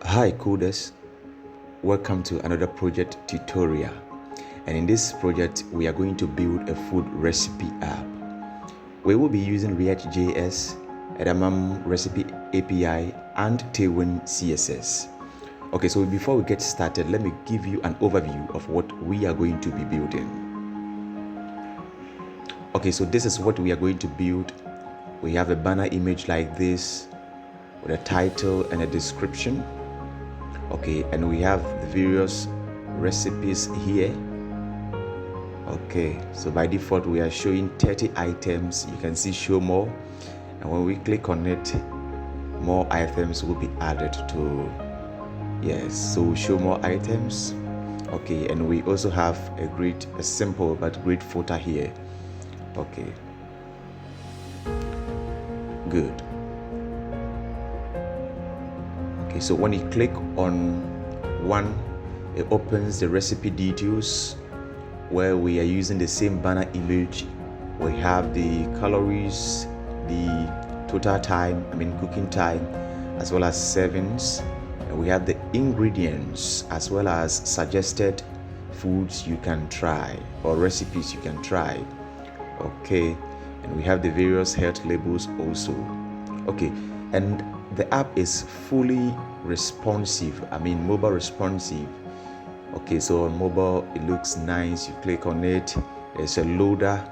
Hi coders, welcome to another project tutorial, and in this project we are going to build a food recipe app. We will be using reactjs, Edamam Recipe API and Tailwind CSS. Okay, so before we get started, let me give you an overview of what we are going to be building. Okay, so this is what we are going to build. We have a banner image like this with a title and a description. Okay, and we have the various recipes here. Okay, so by default we are showing 30 items. You can see show more, and when we click on it, more items will be added to. Yes, so show more items. Okay, and we also have a simple but great footer here. Okay, good. Okay, so when you click on one, it opens the recipe details where we are using the same banner image. We have the calories, the total time, cooking time, as well as servings, and we have the ingredients as well as suggested foods you can try or recipes you can try. Okay, and we have the various health labels also. Okay, and the app is fully responsive, mobile responsive. Okay, so on mobile it looks nice. You click on it, there's a loader.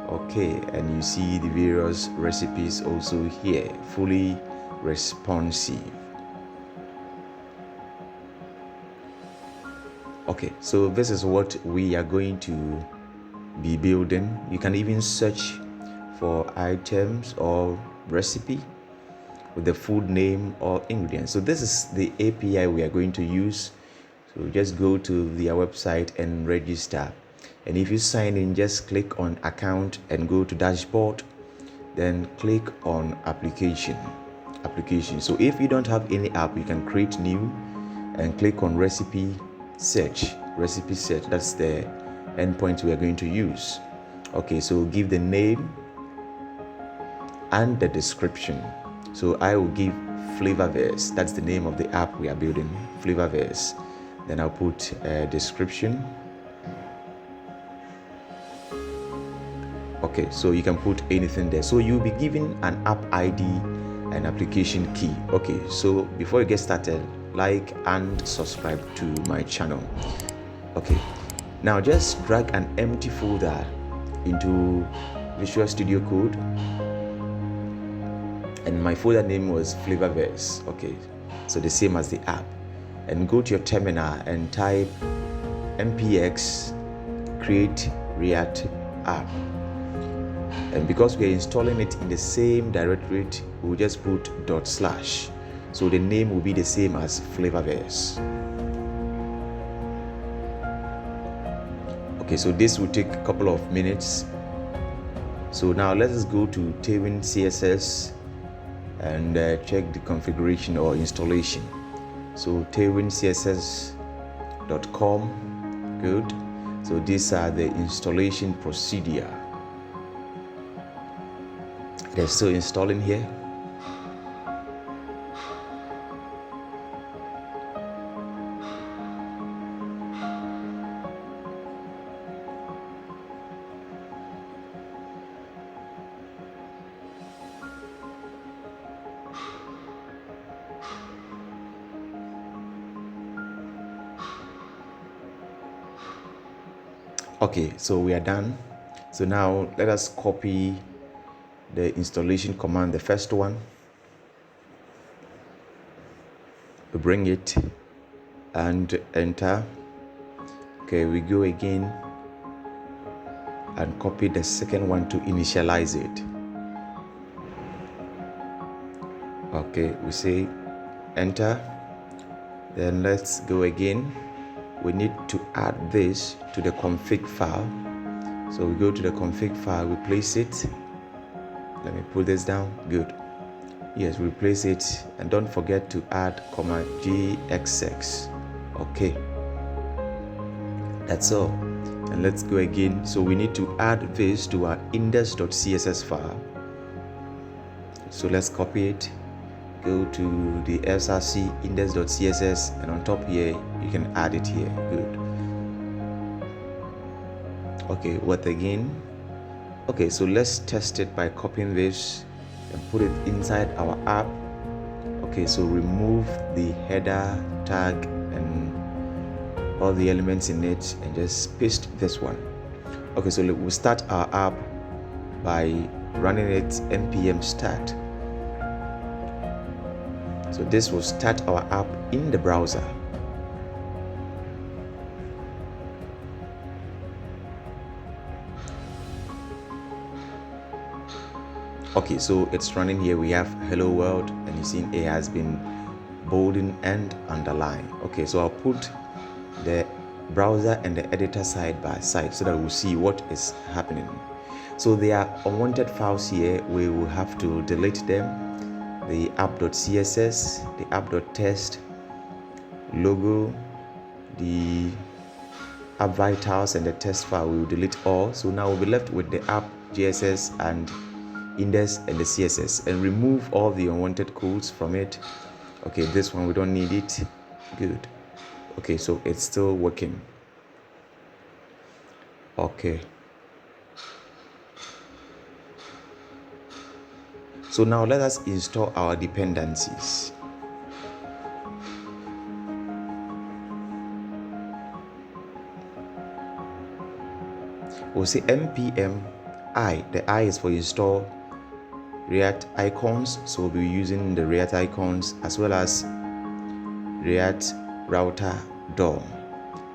Okay, and you see the various recipes also here, fully responsive. Okay, so this is what we are going to be building. You can even search for items or recipe with the food name or ingredients. So this is the API we are going to use. So just go to their website and register. And if you sign in, just click on account and go to dashboard. Then click on application. So if you don't have any app, you can create new and click on recipe search. That's the endpoint we are going to use. Okay, so give the name and the description. So I will give Flavorverse. That's the name of the app we are building, Flavorverse. Then I'll put a description. Okay, so you can put anything there. So you'll be given an app ID and application key. Okay, so before you get started, like and subscribe to my channel. Okay, now just drag an empty folder into Visual Studio Code, and my folder name was Flavorverse. Okay, so the same as the app. And go to your terminal and type npx create react app. And because we are installing it in the same directory, we'll just put /. So the name will be the same as Flavorverse. Okay, so this will take a couple of minutes. So now let us go to Tailwind CSS and check the configuration or installation. So tailwindcss.com, good. So these are the installation procedure. They're still installing here. Okay, so we are done. So now let us copy the installation command, the first one. We bring it and enter. Okay, we go again and copy the second one to initialize it. Okay, we say enter. Then let's go again. We need to add this to the config file. So we go to the config file, we place it. Let me put this down. Good. Yes, we place it, and don't forget to add .gxx. Okay, that's all. And let's go again. So we need to add this to our index.css file. So let's copy it, go to the src index.css, and on top here you can add it here. Good. Okay, what again? Okay, so let's test it by copying this and put it inside our app. Okay, so remove the header tag and all the elements in it and just paste this one. Okay, so we'll start our app by running it npm start. So this will start our app in the browser. Okay, so it's running here. We have hello world, and you see it has been bolded and underlined. Okay, so I'll put the browser and the editor side by side so that we'll see what is happening. So there are unwanted files here. We will have to delete them. The app.css, the app.test, logo, the app vitals, and the test file. We will delete all. So now we'll be left with the app.js and index and the css, and remove all the unwanted codes from it. Okay, this one we don't need it. Good. Okay, so it's still working. Okay, so now let us install our dependencies. We'll say npm I. The I is for install React icons, so we'll be using the React icons as well as React router DOM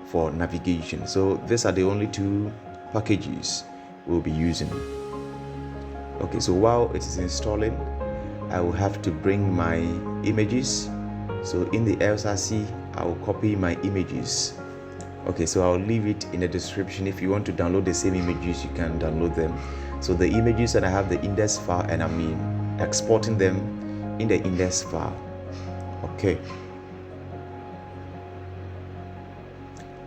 for navigation. So these are the only two packages we'll be using. Okay, so while it is installing, I will have to bring my images. So in the src, I will copy my images. Okay, so I'll leave it in the description. If you want to download the same images, you can download them. So the images, and I have the index file, and I'm exporting them in the index file. Okay,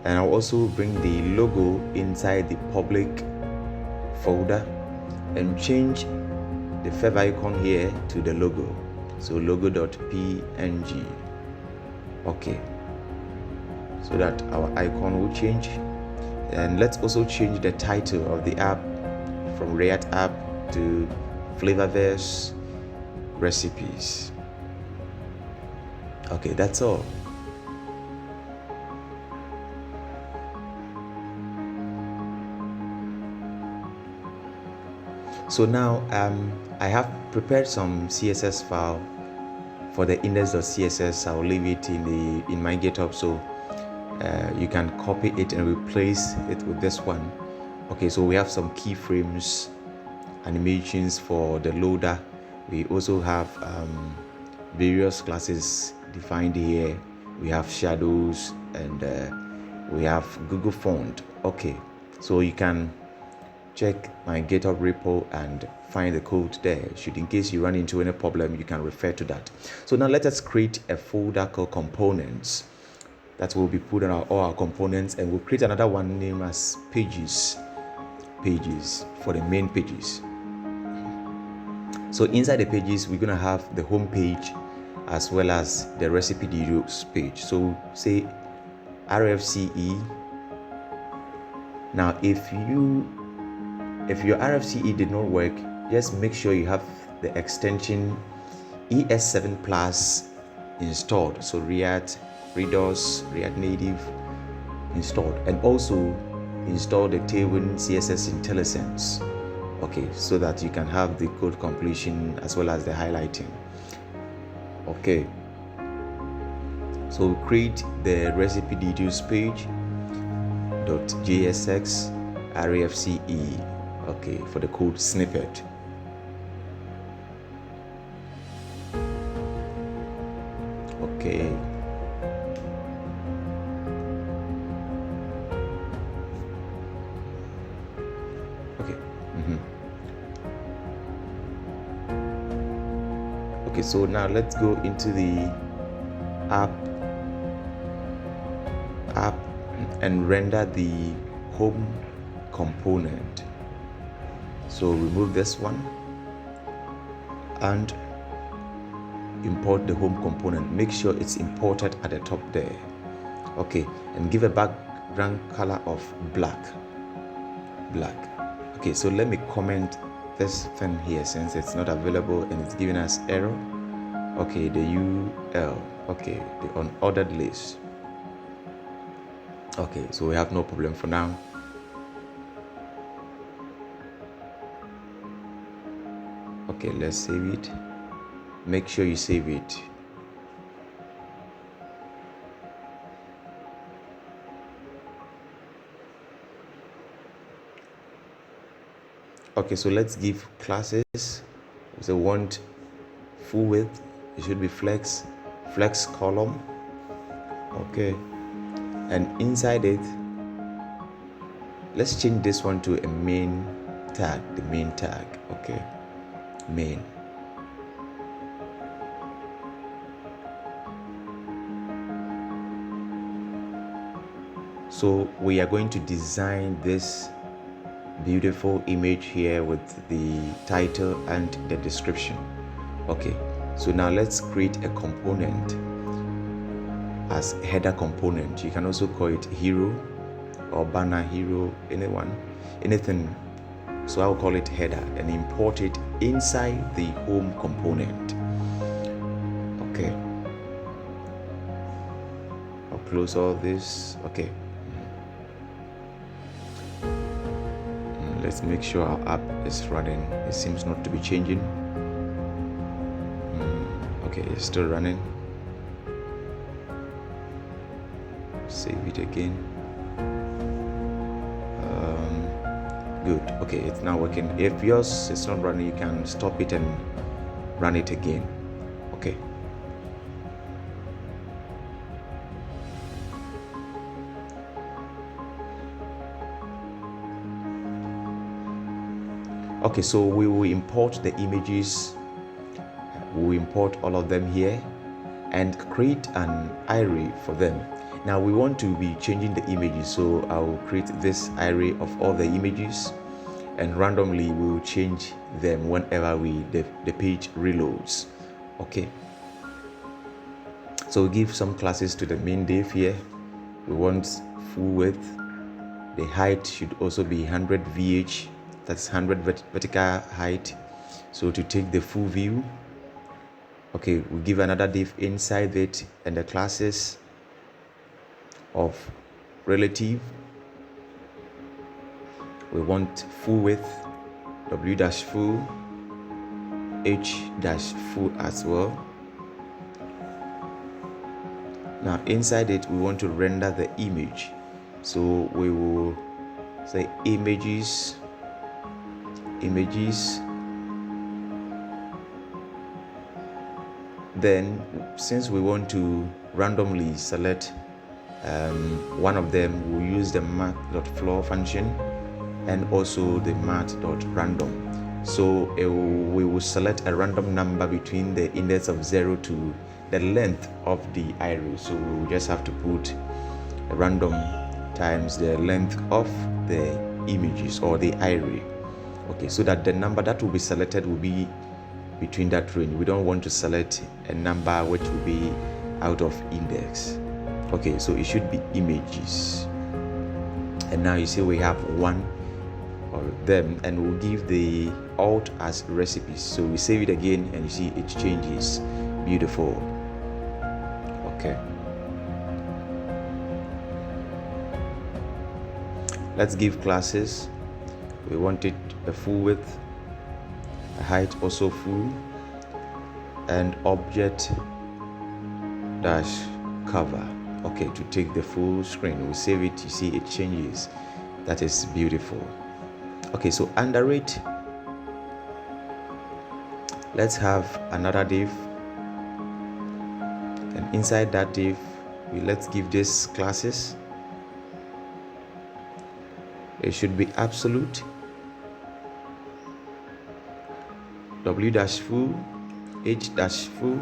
and I'll also bring the logo inside the public folder and change the fav icon here to the logo. So logo.png. Okay, so that our icon will change. And let's also change the title of the app from React app to Flavorverse recipes. Okay, that's all. So now I have prepared some CSS file for the index.css. I'll leave it in my GitHub, so you can copy it and replace it with this one. Okay, so we have some keyframes, animations for the loader. We also have various classes defined here. We have shadows, and we have Google font. Okay, so you can check my GitHub repo and find the code there. Should in case you run into any problem, you can refer to that. So now let us create a folder called components that will be put on all our components, and we'll create another one named as pages for the main pages. So inside the pages, we're gonna have the home page as well as the recipe details page. So say RFCE. Now if your RFCE did not work, just make sure you have the extension ES7 Plus installed. So React, Redux, React Native installed, and also install the Tailwind CSS IntelliSense. Okay, so that you can have the code completion as well as the highlighting. Okay, so create the recipe details page .jsx RFCE. Okay, for the code snippet. Okay, okay, so now let's go into the app and render the home component. So remove this one and import the home component, make sure it's imported at the top there. Okay, and give a background color of black. Okay, so let me comment this thing here since it's not available and it's giving us error. Okay, the UL, okay, the unordered list. Okay, so we have no problem for now. Okay, let's save it. Make sure you save it. Okay, so let's give classes. So want full width, it should be flex column. Okay, and inside it, let's change this one to a main tag, the main tag. Okay, main. So we are going to design this beautiful image here with the title and the description. Okay, so now let's create a component as header component. You can also call it hero or banner hero, anything. So I'll call it header and import it inside the home component. Okay, I'll close all this. Okay, let's make sure our app is running. It seems not to be changing. Okay, it's still running. Save it again. Good. Okay, it's now working. If yours is not running, you can stop it and run it again. Okay. Okay, so we will import the images. We will import all of them here and create an array for them. Now we want to be changing the images, so I will create this array of all the images and randomly we will change them whenever the page reloads. Okay, so we give some classes to the main div here. We want full width. The height should also be 100 VH, that's 100 vertical height. So to take the full view, okay, we give another div inside it and the classes of relative. We want full width, W-full, H-full as well. Now inside it, we want to render the image. So we will say images. Then since we want to randomly select one of them, we'll use the math.floor function and also the math.random. So we will select a random number between the index of 0 to the length of the array. So we will just have to put a random times the length of the images or the array. Okay, so that the number that will be selected will be between that range. We don't want to select a number which will be out of index. Okay, so it should be images. And now you see we have one of them and we'll give the alt as recipes. So we save it again and you see it changes. Beautiful. Okay. Let's give classes. We want it a full width, a height also full, and object dash cover. Okay, to take the full screen. We save it, you see it changes. That is beautiful. Okay, so under it, let's have another div, and inside that div, let's give this classes. It should be absolute, W-full, H-full,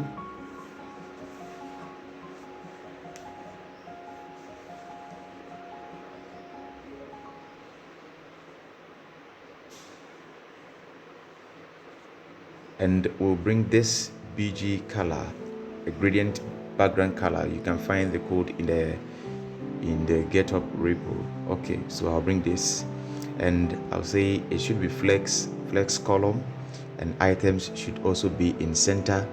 and we'll bring this BG color, a gradient background color. You can find the code in the GitHub repo. Okay, so I'll bring this, and I'll say it should be flex column, and items should also be in center,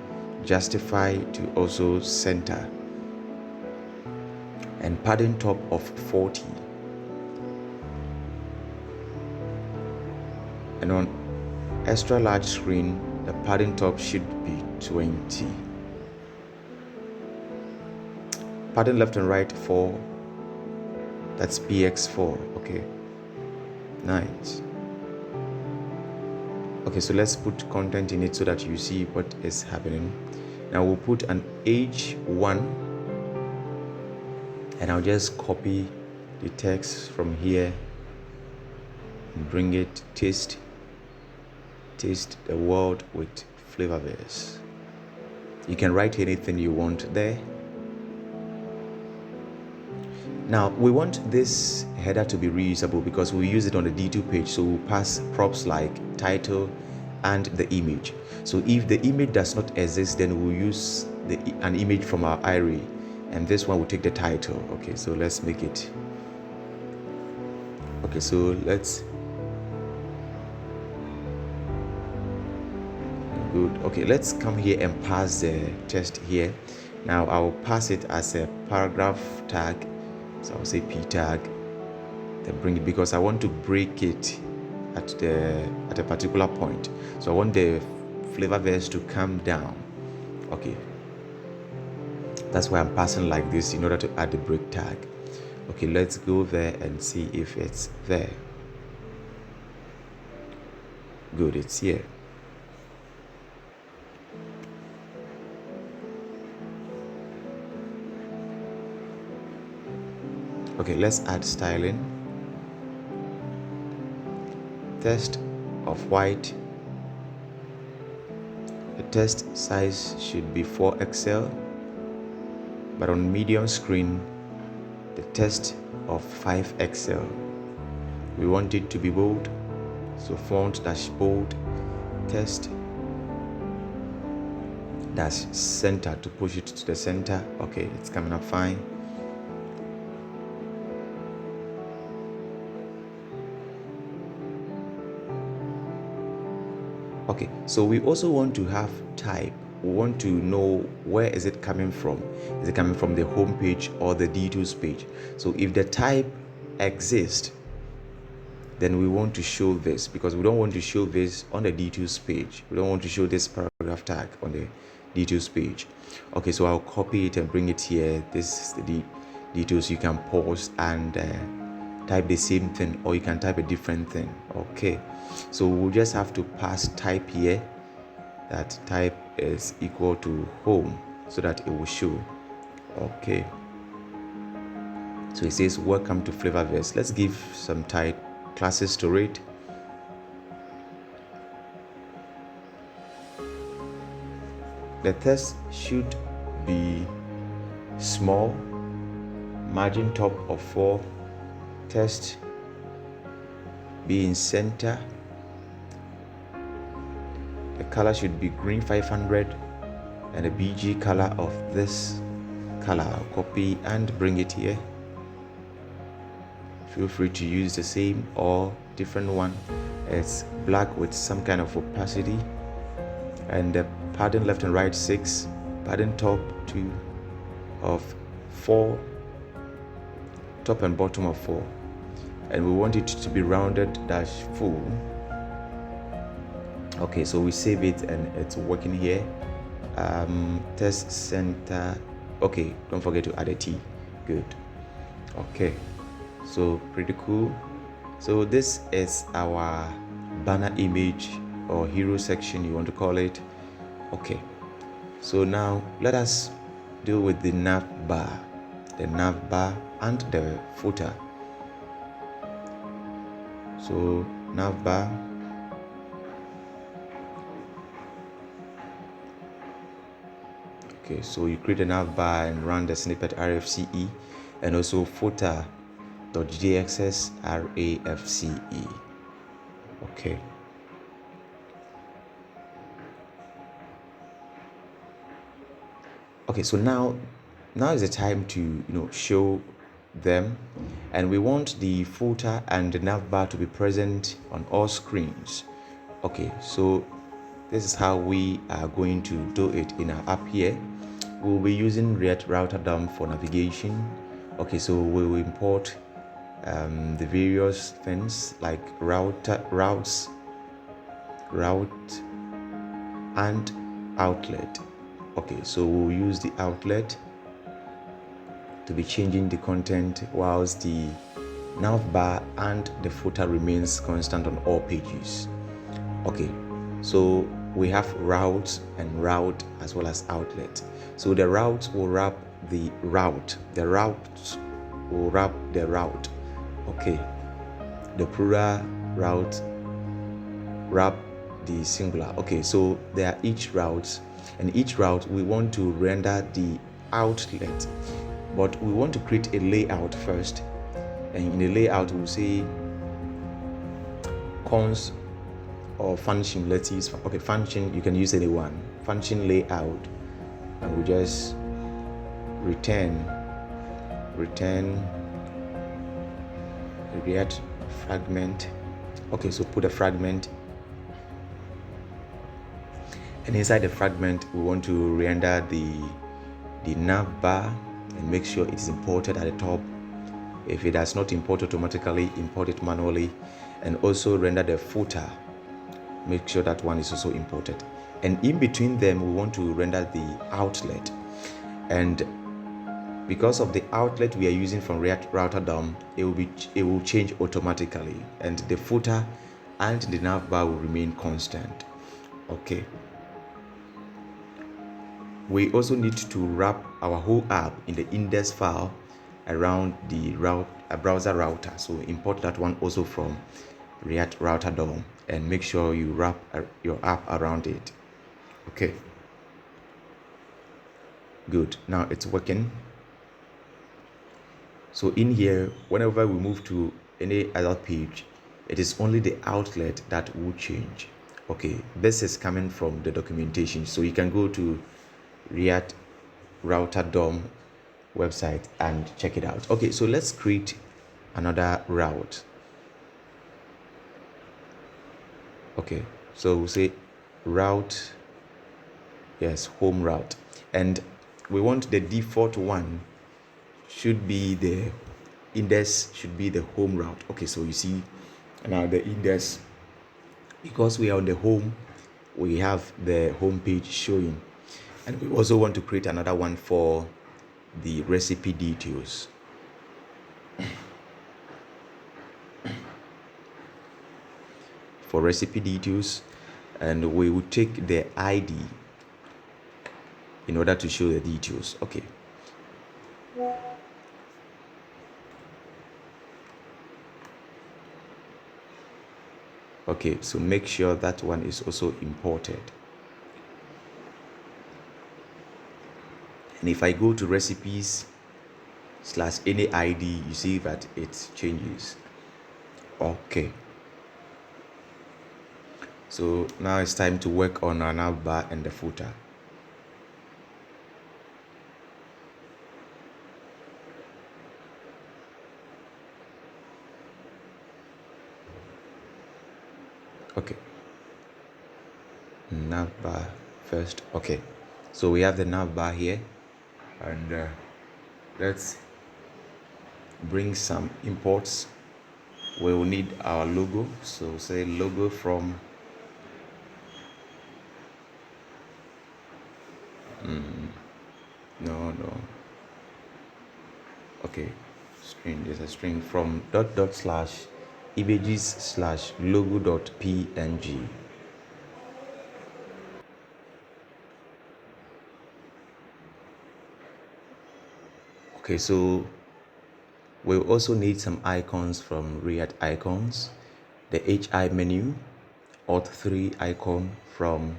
justify to also center, and padding top of 40, and on extra large screen the padding top should be 20. Padding left and right 4, that's px4. Okay, nice. Okay, so let's put content in it so that you see what is happening. Now we'll put an age 1, and I'll just copy the text from here and bring it, taste the world with Flavorverse. You can write anything you want there. Now we want this header to be reusable because we use it on the D2 page, so we'll pass props like title and the image. So if the image does not exist, then we'll use an image from our array, and this one will take the title. Okay, so let's make it. Okay, so let's good. Okay, let's come here and pass the text here. Now I'll pass it as a paragraph tag, so I'll say p tag, then bring it, because I want to break it at a particular point. So I want the Flavorverse to come down. Okay, that's why I'm passing like this in order to add the break tag. Okay, let's go there and see if it's there. Good, it's here. Okay, let's add styling. Text of white. The text size should be 4XL, but on medium screen the text of 5XL. We want it to be bold, so font dash bold, text dash center to push it to the center. Okay, it's coming up fine. Okay, so we also want to have type. We want to know where is it coming from. Is it coming from the home page or the D2's page? So if the type exists, then we want to show this, because we don't want to show this on the D2's page. We don't want to show this paragraph tag on the D2's page. Okay, so I'll copy it and bring it here. This is the D2's. You can pause and type the same thing, or you can type a different thing. Okay, so we'll just have to pass type here, that type is equal to home, so that it will show. Okay, so it says welcome to Flavorverse. Let's give some type classes to it. The text should be small, margin top of 4, text be in center, the color should be green 500, and the BG color of this color. I'll copy and bring it here. Feel free to use the same or different one. It's black with some kind of opacity, and the padding left and right 6, padding top 2 of 4, top and bottom of 4, and we want it to be rounded dash full. Okay, so we save it and it's working here. Test center. Okay, don't forget to add a T. Good. Okay, so pretty cool. So this is our banner image or hero section, you want to call it. Okay, so now let us deal with the navbar and the footer. So navbar, okay, so you create a navbar and run the snippet rfce, and also footer.js rafce. Okay, Okay, so now is the time to show them, and we want the footer and the navbar to be present on all screens. Okay, so this is how we are going to do it in our app here. We'll be using React Router DOM for navigation. Okay, so we will import the various things like route, and outlet. Okay, so we'll use the outlet to be changing the content, whilst the navbar and the footer remains constant on all pages. Okay, so we have route and route as well as outlet. So the route will wrap the route, the route will wrap the route. Okay, the plural route wrap the singular. Okay, so there are each route, and each route we want to render the outlet, but we want to create a layout first. And in the layout we'll say cons or function. Let's use function. You can use any one. Function layout, and we just return React fragment. Okay, so put a fragment, and inside the fragment we want to render the navbar, and make sure it's imported at the top. If it has not imported automatically, import it manually, and also render the footer. Make sure that one is also imported, and in between them we want to render the outlet. And because of the outlet we are using from React Router DOM, it will change automatically, and the footer and the navbar will remain constant. Okay, we also need to wrap our whole app in the index file around the browser router, so import that one also from React Router DOM, and make sure you wrap your app around it. Okay, good. Now it's working. So in here, whenever we move to any other page, it is only the outlet that will change. Okay, this is coming from the documentation, so you can go to React Router DOM website and check it out. Okay, so let's create another route. Okay, so we'll say route, yes, home route, and we want the default one should be the index, should be the home route. Okay, so you see now the index, because we are on the home, we have the home page showing, and we also want to create another one for the recipe details. For recipe details, and we will take the ID in order to show the details. Okay, okay, so make sure that one is also imported. And if I go to recipes / any ID, you see that it changes. Okay, so now it's time to work on our navbar and the footer. Okay, navbar first. Okay, so we have the navbar here, and let's bring some imports. We will need our logo, so say logo from no, okay, string. There's a string from / images / logo.png. Okay, so we'll also need some icons from React Icons, the HI menu, Alt 3 icon from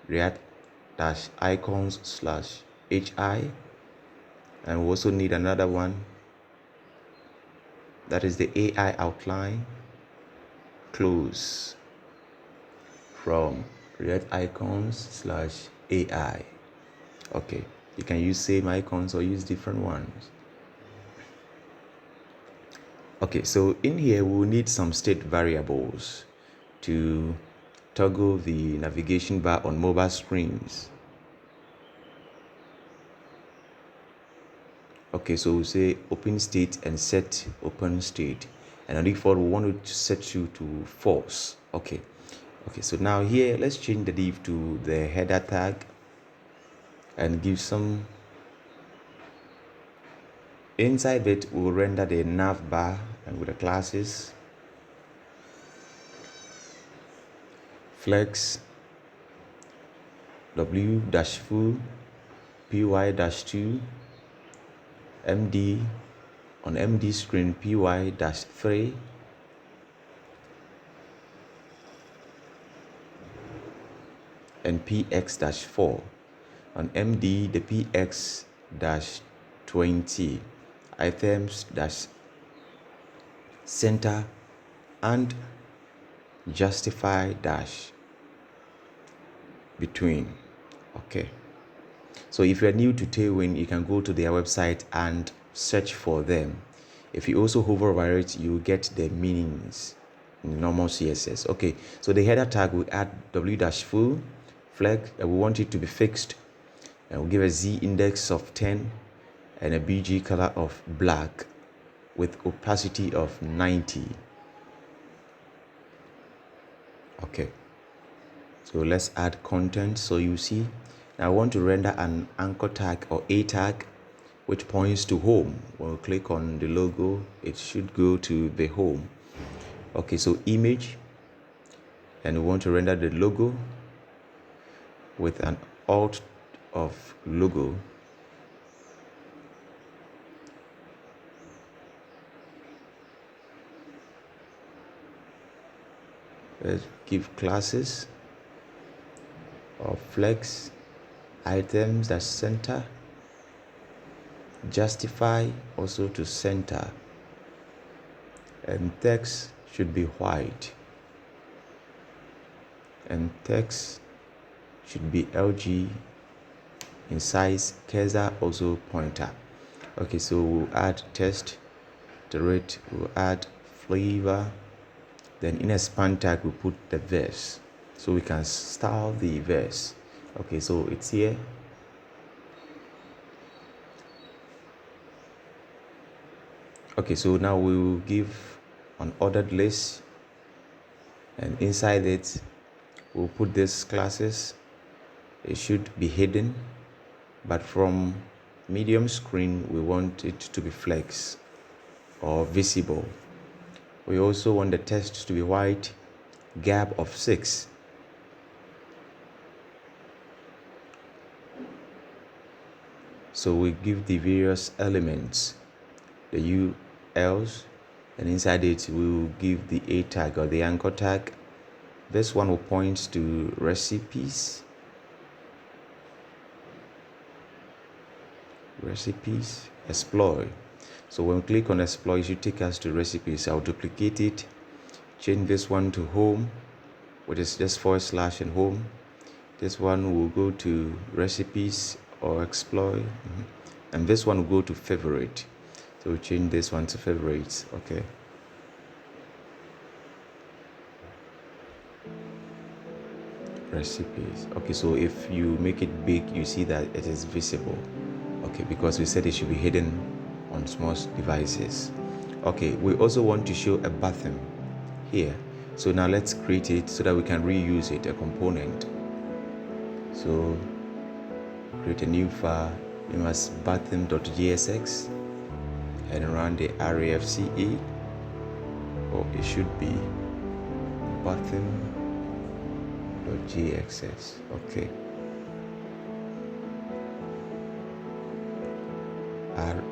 React -icons /HI, and we also need another one, that is the AI outline close from React icons /AI. Okay, You can use same icons or use different ones. Okay, so in here we'll need some state variables to toggle the navigation bar on mobile screens. Okay, so we'll say open state and set open state, and by default we want it to set you to false. Okay, so now here let's change the div to the header tag and give some. Inside it we'll render the navbar and with the classes flex w-full py-2 md on md screen py-3 and px-4 on md the px-20 items-center and justify-between. Okay, so if you're new to Tailwind, you can go to their website and search for them. If you also hover over it, you get the meanings in normal CSS. Okay, so the header tag will add w-full flag, and we want it to be fixed, and we'll give a z index of 10 and a bg color of black with opacity of 90. Okay, so let's add content. So you see, now I want to render an anchor tag or a tag which points to home. When we click on the logo, it should go to the home. Okay, so image, and we want to render the logo with an alt of logo. Let's give classes of flex items that center, justify also to center, and text should be white, and text should be LG in size, cursor also pointer. Okay, so we'll add text, the rate, we'll add flavor, then in a span tag we put the verse, so we can style the verse. Okay, so it's here. Okay, so now we will give an ordered list, and inside it we'll put these classes. It should be hidden, but from medium screen we want it to be flex or visible. We also want the text to be white, gap of 6. So we give the various elements, the ULs, and inside it we will give the a tag or the anchor tag. This one will point to recipes, exploit. So when we click on exploit, it should take us to recipes. I'll duplicate it, change this one to home, which is just / and home. This one will go to recipes or exploit, and this one will go to favorite. So we'll change this one to favorites. Okay, recipes. Okay, so if you make it big, you see that it is visible. Okay, because we said it should be hidden on small devices. Okay, we also want to show a button here. So now let's create it so that we can reuse it, a component. So create a new file, name as button.jsx, and run the reactjs, or it should be button.jsx. Okay,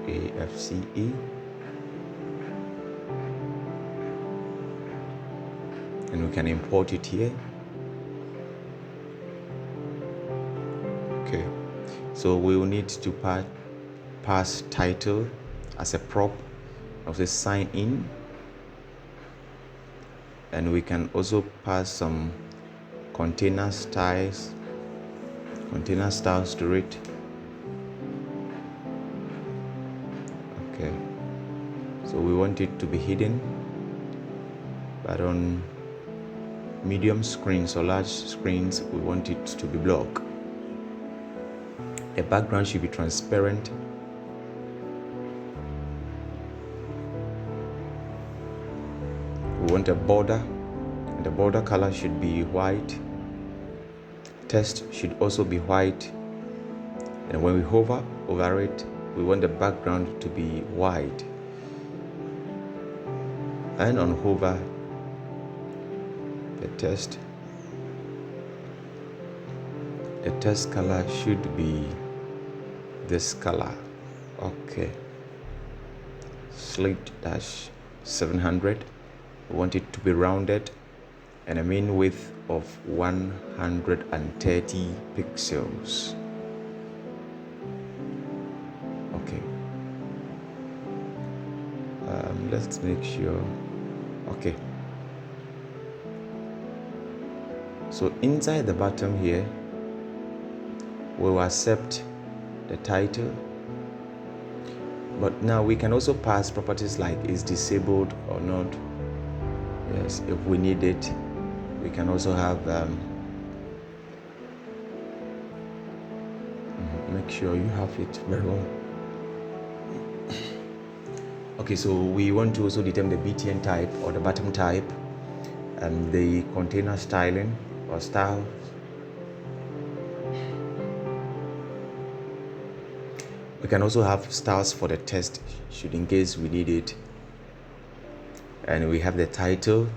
reactjs, and we can import it here. Okay, so we will need to pass title as a prop of the sign in, and we can also pass some container styles to it. Okay, so we want it to be hidden, but on medium screens or large screens we want it to be blocked. The background should be transparent. We want a border, and the border color should be white. Text should also be white, and when we hover over it, we want the background to be white. And on hover, the text color should be this color. Okay, slit dash 700. We want it to be rounded and a mean width of 130 pixels. Okay, let's make sure. Okay, so inside the bottom here we will accept the title, but now we can also pass properties like is disabled or not. Yes, if we need it, we can also have make sure you have it very well. Okay, so we want to also determine the btn type or the bottom type and the container styling or style. We can also have styles for the text should in case we need it, and we have the title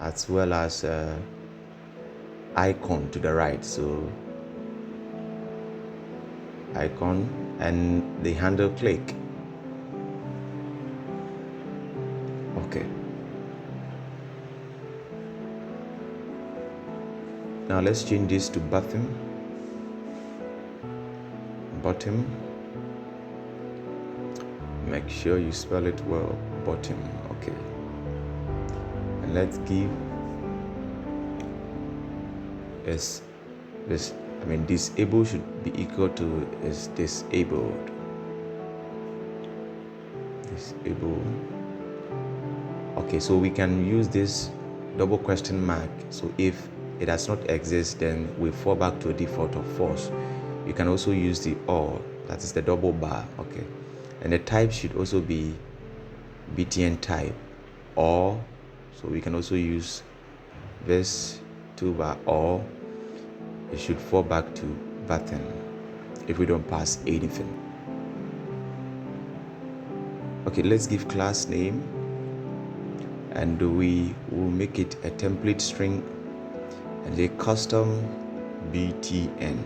as well as icon to the right, so icon and the handle click. Okay, now let's change this to bottom. Make sure you spell it well, bottom. Okay, and let's give this disable should be equal to is disabled. Okay, so we can use this double question mark. So if it does not exist, then we fall back to a default of false. You can also use the or, that is the double bar. Okay, and the type should also be btn type, or so we can also use this toolbar, or it should fall back to button if we don't pass anything. Okay, let's give class name, and we will make it a template string and a custom btn.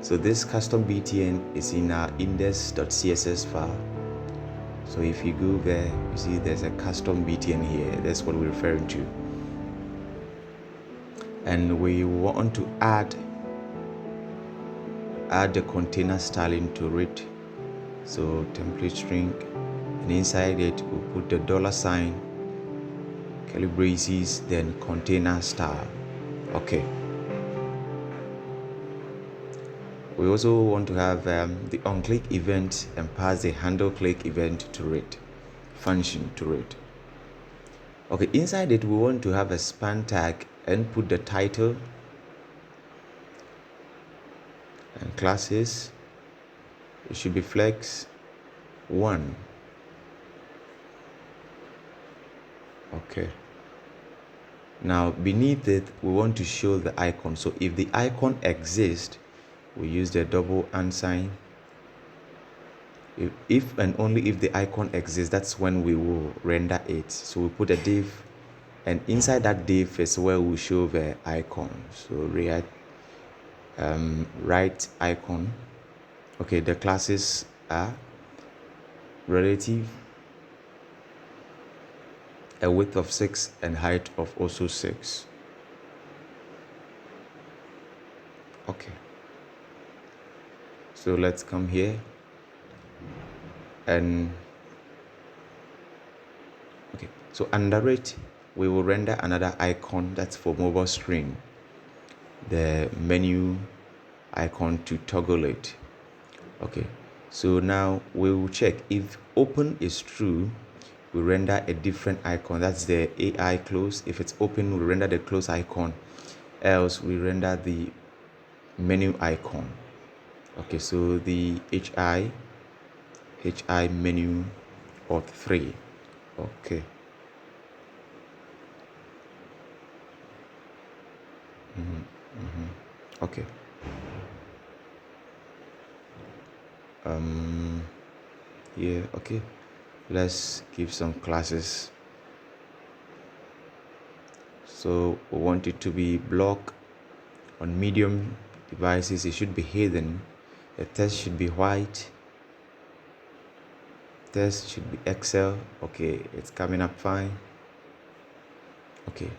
So this custom btn is in our index.css file. So if you go there, you see there's a custom btn here. That's what we're referring to. And we want to add the container styling to it. So template string, and inside it we'll put the $, curly braces, then container style. Okay. We also want to have the onClick event and pass the handleClick event to it, function to it. Okay, inside it we want to have a span tag and put the title and classes. It should be flex 1. Okay. Now beneath it we want to show the icon. So if the icon exists, we use the double and sign. If and only if the icon exists, that's when we will render it. So we put a div, and inside that div is where we show the icon. So right icon. Okay, the classes are relative, a width of 6 and height of also 6. Okay, so let's come here and okay, so under it we will render another icon that's for mobile screen, the menu icon to toggle it. Okay, So now we will check if open is true, we render a different icon. That's the AI close. If it's open, we render the close icon. Else we render the menu icon. Okay, so the HI menu of 3. Okay. Okay. Yeah, okay. Let's give some classes. So we want it to be block on medium devices. It should be hidden. The text should be white. Text should be Excel. Okay, it's coming up fine. Okay.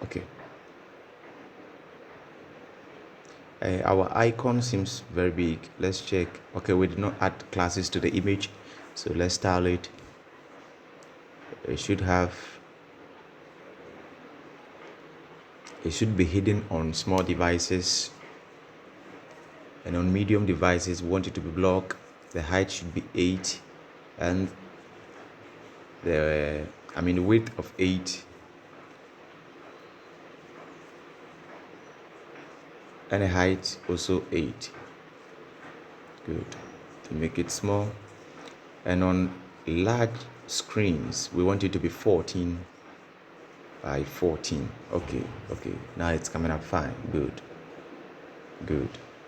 Okay. Our icon seems very big. Let's check. Okay, we did not add classes to the image, so let's style it. It should be hidden on small devices, and on medium devices we want it to be block. The height should be 8, and the width of 8, and the height also 8. Good. To make it small. And on large screens we want it to be 14 by 14. Okay, now it's coming up fine. Good.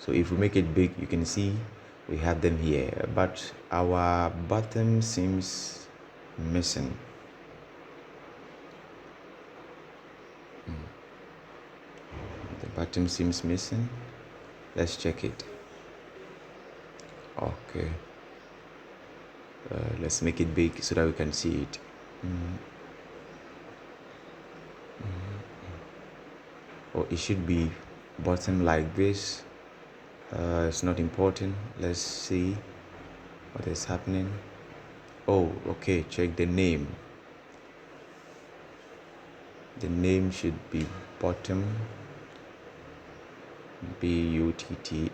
So if we make it big, you can see we have them here, but our button seems missing. The button seems missing. Let's check it. Okay. Let's make it big so that we can see it. Or it should be bottom like this. It's not important. Let's see what is happening. Oh, okay. Check the name. The name should be bottom. BUTTON.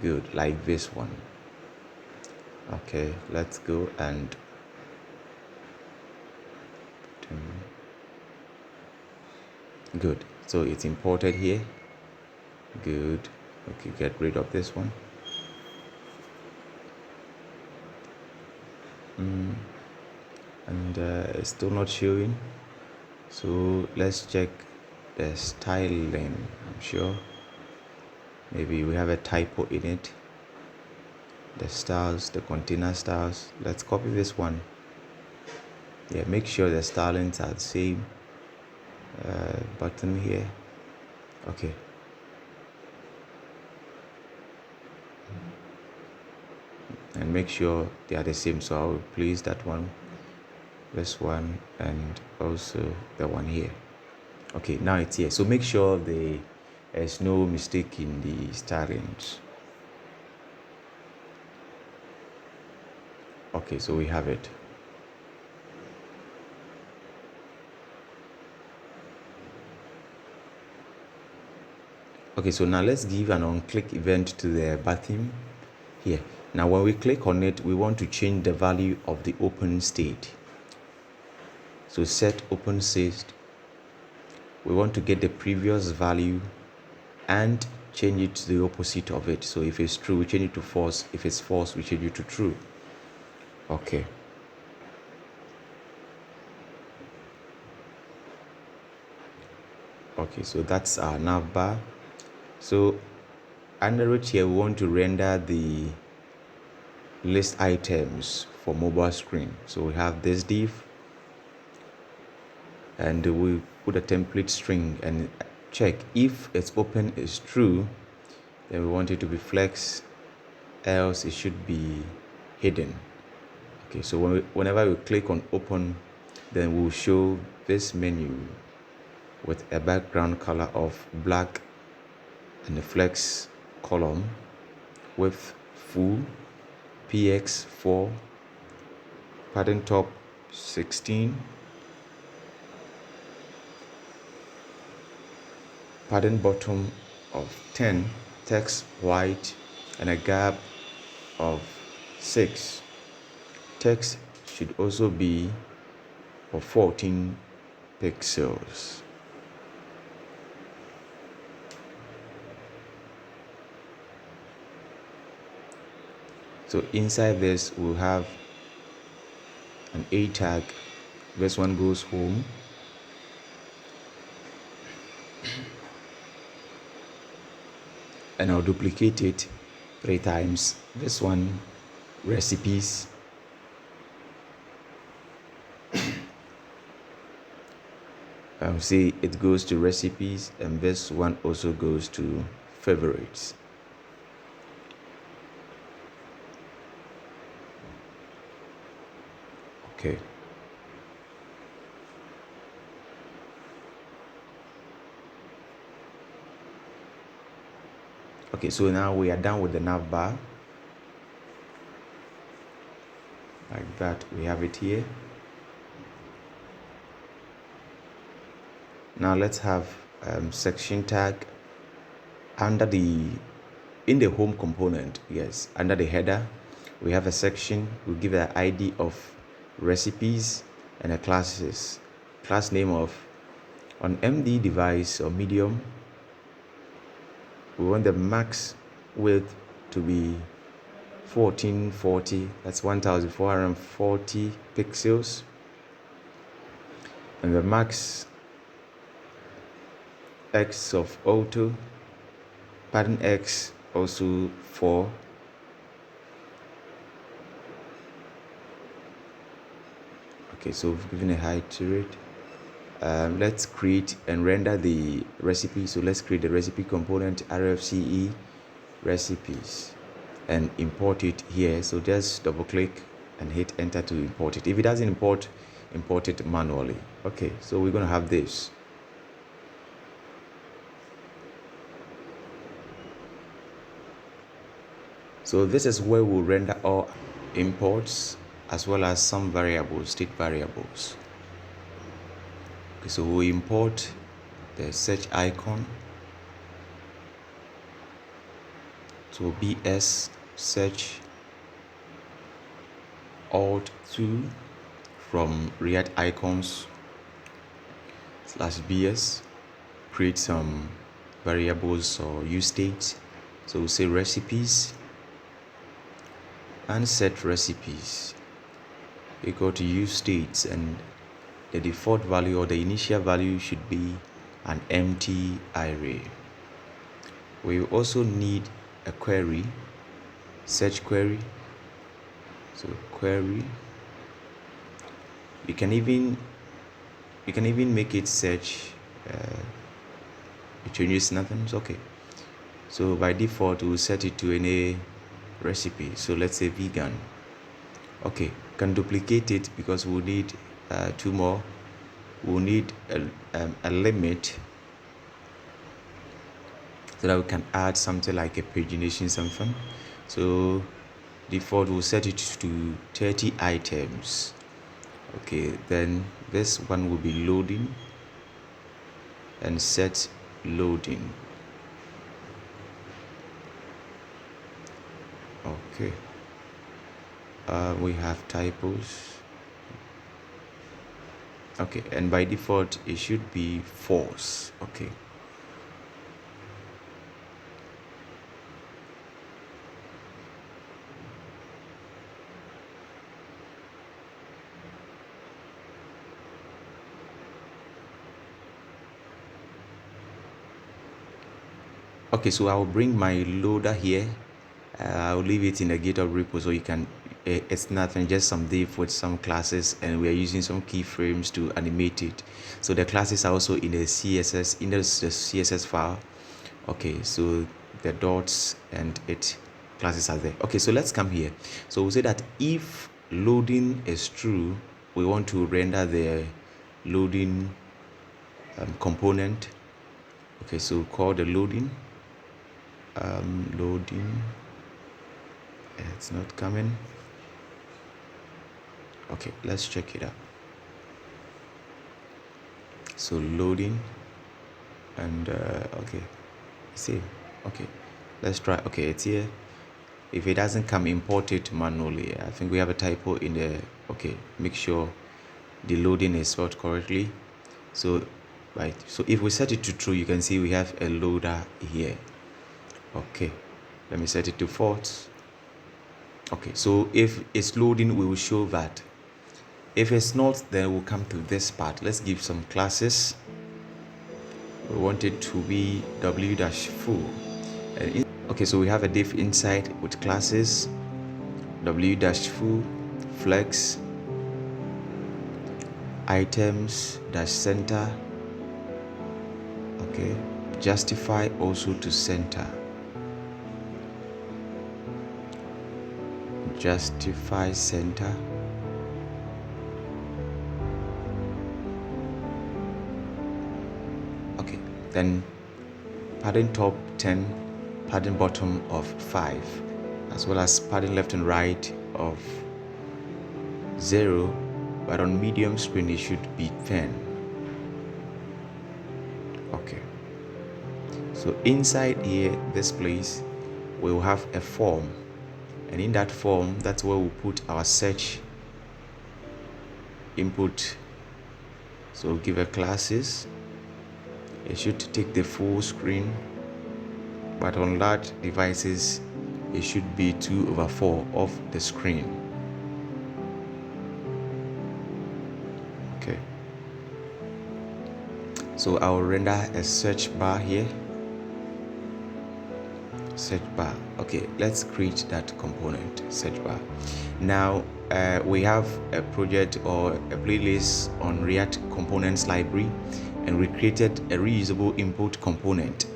Good, like this one. Okay, let's go and good. So it's imported here. Good. Okay, get rid of this one. And it's still not showing. So let's check the styling. I'm sure maybe we have a typo in it. The styles, the container styles. Let's copy this one. Yeah, make sure the stylings are the same. Button here. Okay. And make sure they are the same. So I will place that one, this one, and also the one here. Okay, now it's here. So make sure there's no mistake in the stylings. Okay, so we have it. Okay, so now let's give an on-click event to the button here. Now when we click on it, we want to change the value of the open state. So set open state. We want to get the previous value and change it to the opposite of it. So if it's true, we change it to false. If it's false, we change it to true. Okay. Okay, so that's our navbar. So under it here, we want to render the list items for mobile screen. So we have this div, and we put a template string and check if it's open is true, then we want it to be flex, else it should be hidden. Okay, so whenever we click on open, then we'll show this menu with a background color of black and the flex column with full px4 pattern top 16 padding bottom of 10, text white, and a gap of 6. Text should also be of 14 pixels. So inside this we'll have an A tag. This one goes home, and I'll duplicate it 3 times. This one, recipes, I'll say it goes to recipes, and this one also goes to favorites. Okay. Okay, so now we are done with the navbar. Like that, we have it here. Now let's have section tag under in the home component. Yes, under the header, we have a section. We'll give it an ID of recipes and a class name of on MD device or medium. We want the max width to be 1440, that's 1440 pixels, and the max X of auto, pattern X also 4. Okay, so we've given a height to it. Let's create and render the recipe. So let's create the recipe component, rfce recipes, and import it here. So just double click and hit enter to import it. If it doesn't import it manually. Okay, so we're going to have this. So this is where we'll render our imports as well as some variables, state variables. Okay, so we import the search icon. So BS search alt 2 from React icons /BS, create some variables or use states. So we'll say recipes and set recipes equal to use states, and the default value or the initial value should be an empty array. We also need a query, search query. So query, you can even make it search. It changes nothing. It's okay. So by default we'll set it to any recipe. So let's say vegan. Okay, can duplicate it because we'll need 2 more. We'll need a limit so that we can add something like a pagination something. So default will set it to 30 items. Okay, then this one will be loading and set loading. Okay, we have typos. Okay, and by default it should be false. Okay, okay, so I'll bring my loader here. I'll leave it in a GitHub repo so you can, it's nothing, just some div with some classes, and we are using some keyframes to animate it. So the classes are also in the CSS, in the CSS file. Okay, so the dots and it classes are there. Okay, so let's come here. So we'll say that if loading is true, we want to render the loading component. Okay, so call the loading. Loading, it's not coming. Okay, let's check it out. So loading, and okay, see, okay, let's try. Okay, it's here. If it doesn't come, import it manually. I think we have a typo in there. Okay, make sure the loading is spelled correctly. So right, so if we set it to true, you can see we have a loader here. Okay, let me set it to false. Okay, so if it's loading, we will show that. If it's not, then we'll come to this part. Let's give some classes. We want it to be w-full. Okay, so we have a div inside with classes, w-full, flex, items dash center. Okay, justify also to center. Justify center. Okay, then padding top 10, padding bottom of 5, as well as padding left and right of 0, but on medium screen it should be 10. Okay, so inside here, this place, we will have a form, and in that form, that's where we put our search input. So give a classes. It should take the full screen, but on large devices it should be 2/4 of the screen. Okay, so I'll render a search bar here. Search bar. Okay, let's create that component, search bar. Now we have a project or a playlist on React Components library, and we created a reusable input component.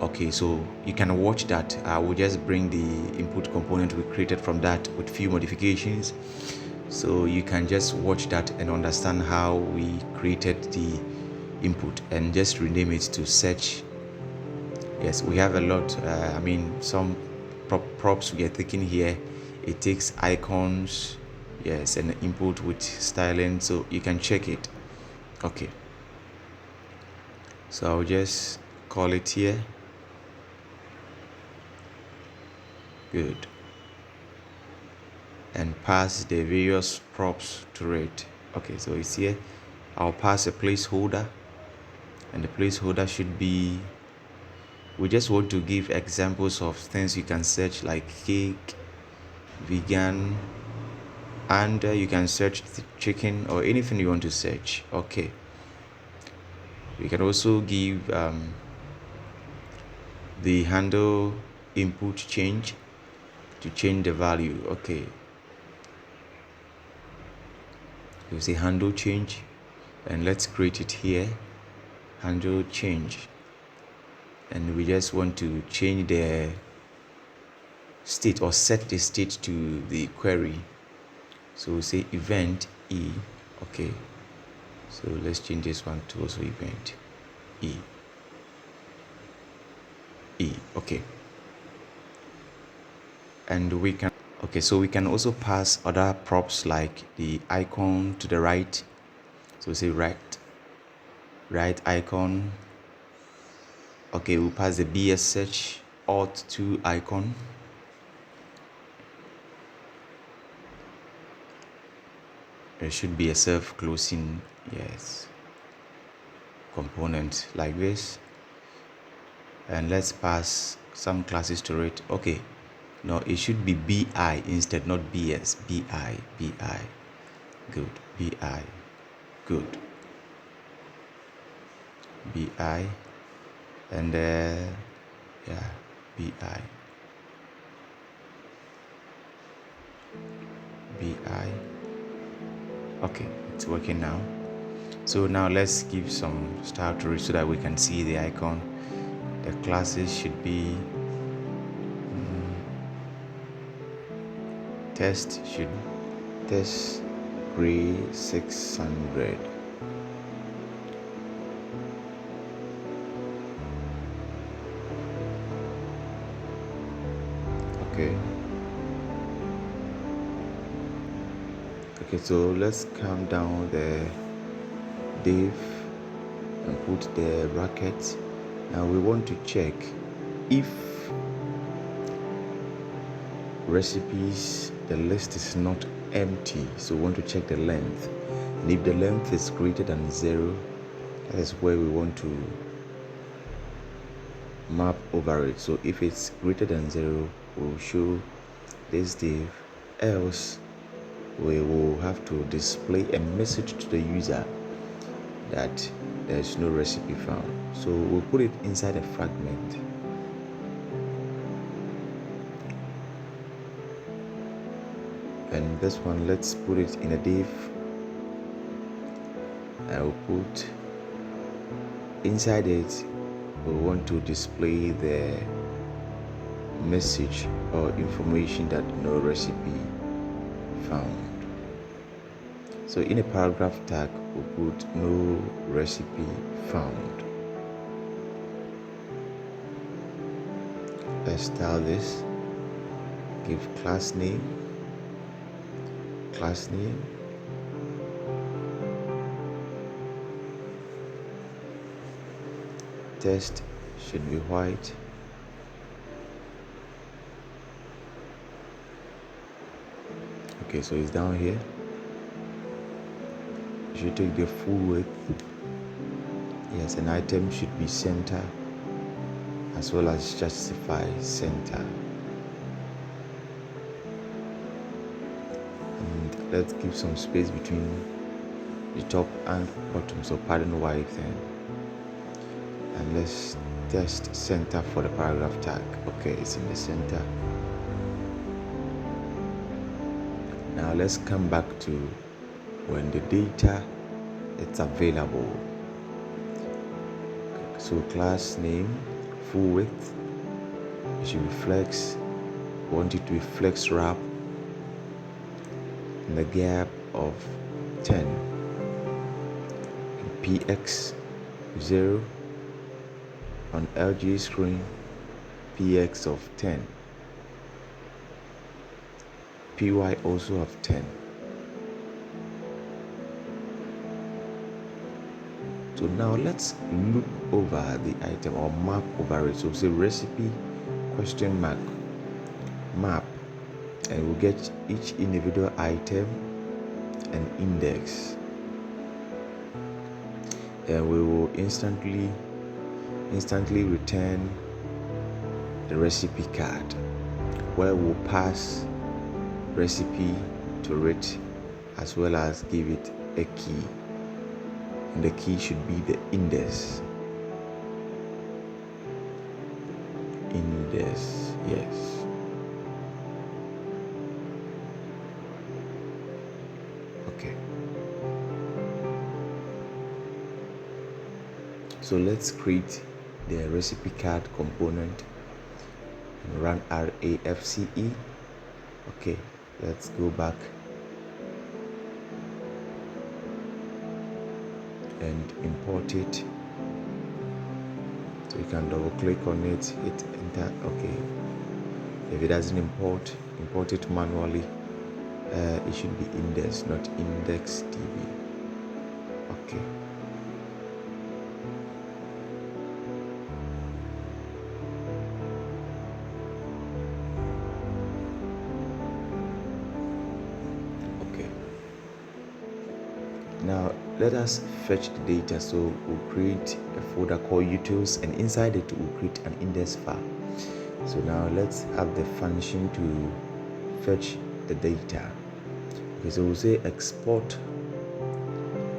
Okay, so you can watch that. I will just bring the input component we created from that with few modifications, so you can just watch that and understand how we created the input, and just rename it to search. Yes, we have a lot. I mean, some props we are taking here. It takes icons, yes, and input with styling, so you can check it. Okay, so I'll just call it here. Good. And pass the various props to it. Okay, so it's here. I'll pass a placeholder, and the placeholder should be, we just want to give examples of things you can search, like cake, vegan, and you can search chicken or anything you want to search. Okay, we can also give the handle input change to change the value. Okay, you see handle change, and let's create it here, handle change, and we just want to change the state or set the state to the query. So we say event E. Okay, so let's change this one to also event E. Okay, and we can, okay, so we can also pass other props like the icon to the right. So we say right icon. Okay, we'll pass the BS search alt 2 icon. There should be a self-closing, yes, component like this, and let's pass some classes to it. Okay, no, it should be BI instead, not BS. BI, good, BI, good, BI, and yeah, BI, okay, it's working now. So now let's give some style to it so that we can see the icon. The classes should be test gray 600. Okay, so let's calm down the div and put the bracket Now we want to check if recipes, the list is not empty. So we want to check the length. And if the length is greater than 0, that is where we want to map over it. So if it's greater than 0, we'll show this div, else we will have to display a message to the user that there's no recipe found. So we'll put it inside a fragment. And this one, let's put it in a div. I will put inside it, we want to display the message or information that no recipe found. So in a paragraph tag, we'll put no recipe found. Let's style this. Give class name. Text should be white. Okay, so it's down here. You should take the full width. Yes, an item should be center as well as justify center. And let's give some space between the top and bottom, so padding white then. And let's test center for the paragraph tag. Okay, it's in the center. Now let's come back to when the data is available. So class name, full width, it should be flex. Want it to be flex wrap in the gap of 10. And px 0 on LG screen, px of 10. py also of 10. So now let's loop over the item or map over it. So say recipe question mark map, and we'll get each individual item and index, and we will instantly return the recipe card, where we'll pass recipe to it as well as give it a key, and the key should be the index. Yes. Okay, so let's create the recipe card component and run RAFCE. Okay, let's go back and import it. So you can double click on it, hit enter. Okay, if it doesn't import it manually. It should be index, not index db. Okay, now let us fetch the data. So we'll create a folder called utils, and inside it we'll create an index file. So now let's have the function to fetch the data. Okay, so we'll say export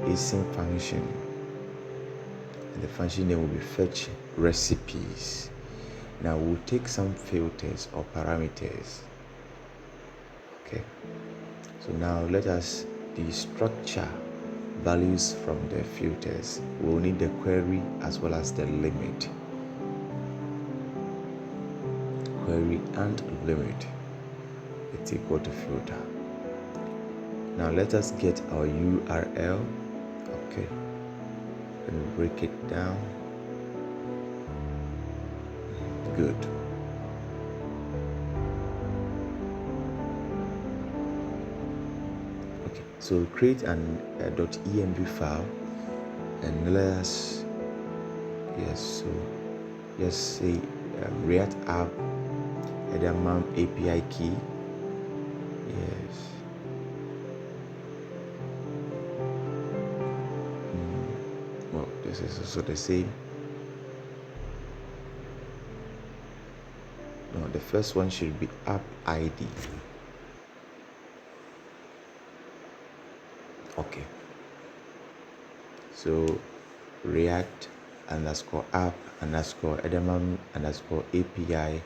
async function, and the function name will be fetch recipes. Now we'll take some filters or parameters. Okay, so now let us destructure values from the filters. We'll need the query as well as the limit. Query and limit, it's equal to filter. Now let us get our URL. Okay, and break it down. Good. Okay, so create an .env file, and let us, yes, so just say React app Edamam API key. Yes. Well, this is also the same. No, the first one should be app ID. Okay. So React underscore app underscore Edamam underscore API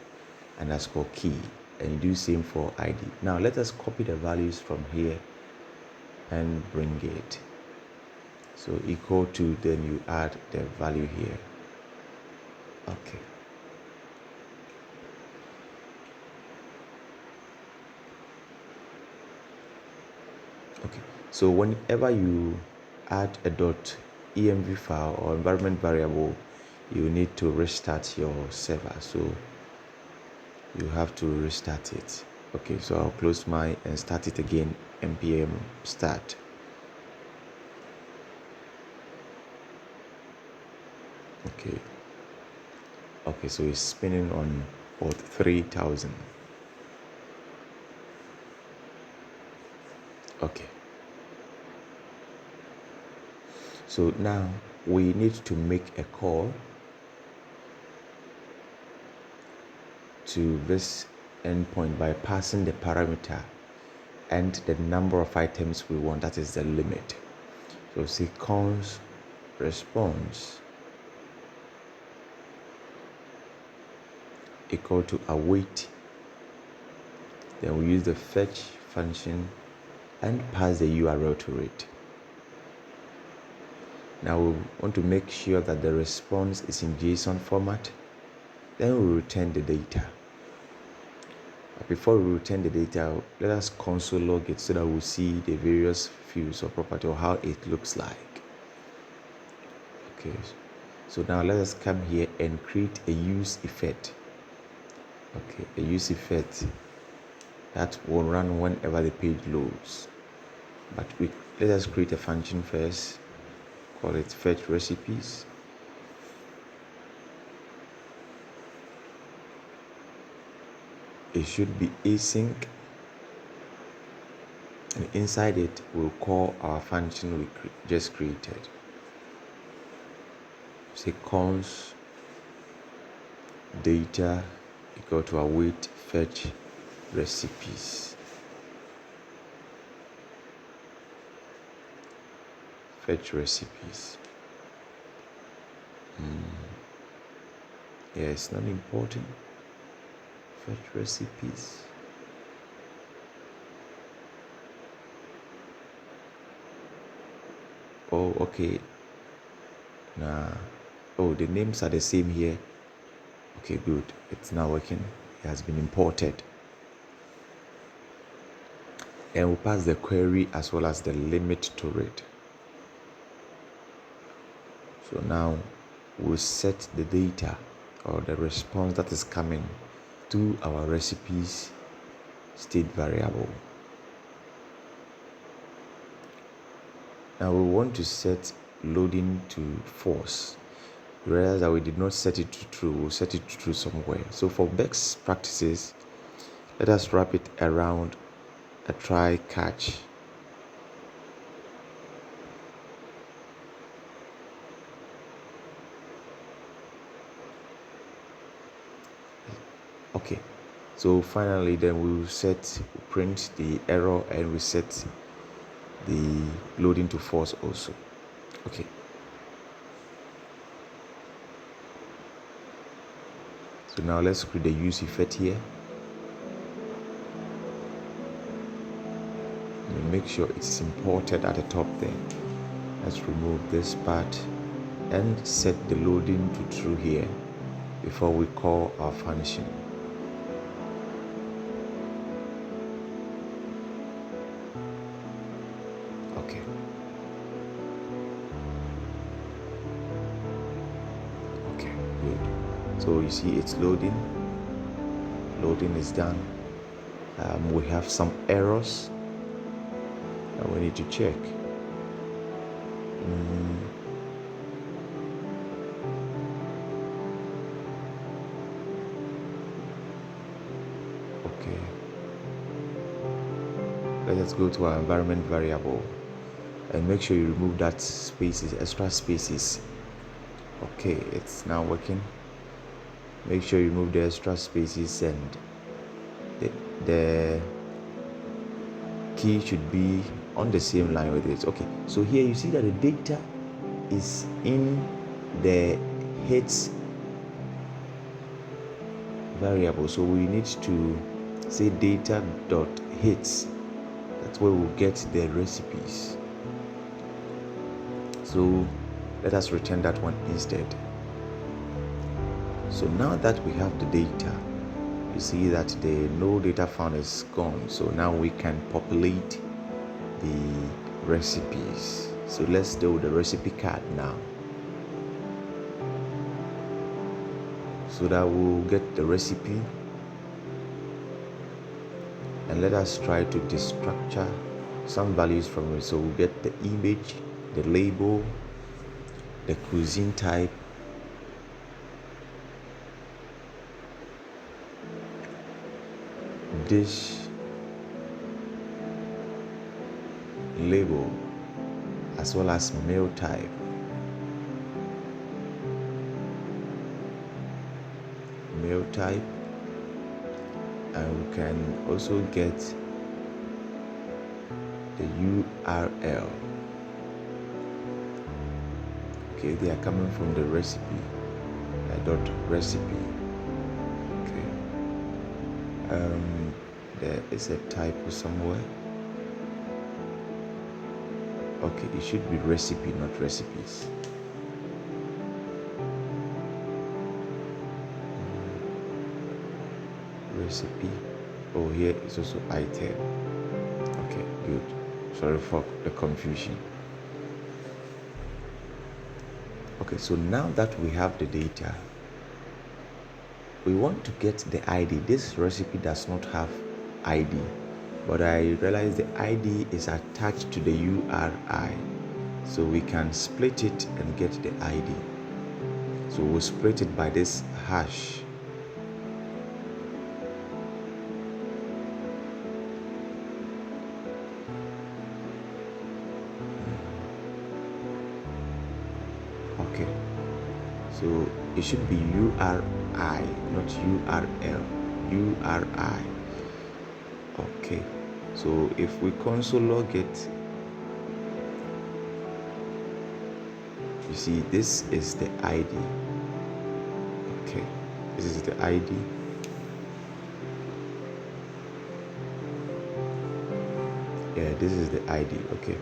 underscore key, and you do same for ID. Now let us copy the values from here and bring it. So equal to, then you add the value here. Okay. Okay. So whenever you add a .env file or environment variable, you need to restart your server. So you have to restart it. Okay, so I'll close mine and start it again. npm start. Okay, so it's spinning on port 3000. Okay, so now we need to make a call to this endpoint by passing the parameter and the number of items we want, that is the limit. So say const response equal to await, then we use the fetch function and pass the URL to it. Now we want to make sure that the response is in JSON format, then we return the data. But before we return the data, let us console log it so that we'll see the various fields or property or how it looks like. Okay, so now let us come here and create a use effect. Okay, a use effect that will run whenever the page loads. But let us create a function first, call it fetch recipes. It should be async, and inside it we'll call our function we just created. Say const data equal to await fetch recipes. Fetch recipes. Yeah, it's not important. Fetch recipes. Oh, okay. Nah. Oh, the names are the same here. Okay, good. It's now working. It has been imported. And we'll pass the query as well as the limit to it. So now we'll set the data or the response that is coming to our recipes state variable. Now we want to set loading to false. You realize that we did not set it to true, we'll set it to true somewhere. So for best practices, let us wrap it around a try catch. Okay, so finally then we will print the error, and we set the loading to false also. Okay, so now let's create the use effect here. And make sure it's imported at the top there. Let's remove this part and set the loading to true here before we call our function. Okay. Okay, good. So you see it's loading. Loading is done. We have some errors that we need to check. Okay, let us go to our environment variable and make sure you remove that spaces, extra spaces. Okay, it's now working. Make sure you remove the extra spaces, and the key should be on the same line with it. Okay, so here you see that the data is in the hits variable, so we need to say data.hits. That's where we'll get the recipes. So let us return that one instead. So now that we have the data, you see that the no data found is gone. So now we can populate the recipes. So let's do the recipe card now. So that we'll get the recipe, and let us try to destructure some values from it. So we'll get the image, the label, the cuisine type, dish label, as well as meal type. Meal type, and we can also get the URL. Okay, they are coming from the recipe, dot recipe. Okay, there is a typo somewhere. Okay, it should be recipe, not recipes. Recipe. Oh, here is also item. Okay, good. Sorry for the confusion. Okay, so now that we have the data, we want to get the ID. This recipe does not have ID, but I realize the ID is attached to the URI, so we can split it and get the ID. So we'll split it by this hash. Okay, so it should be URI, not URL. URI. Okay, so if we console log it, you see this is the ID. Okay, this is the ID. Yeah, this is the ID. Okay.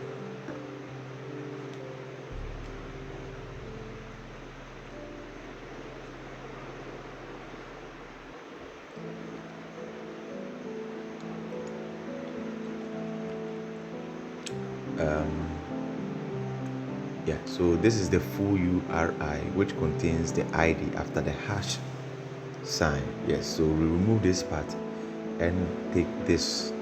Yeah, so this is the full URI, which contains the ID after the hash sign. Yes, so we remove this part and take this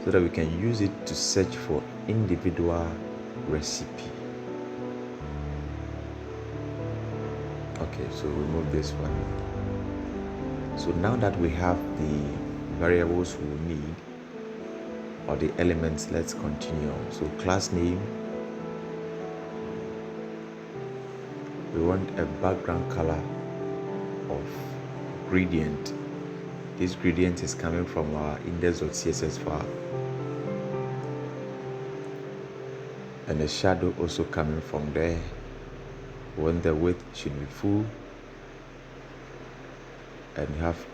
so that we can use it to search for individual recipe. Okay, so remove this one. So now that we have the variables we need, or the elements, let's continue. So class name, we want a background color of gradient. This gradient is coming from our index.css file, and the shadow also coming from there. When the width should be full, and you have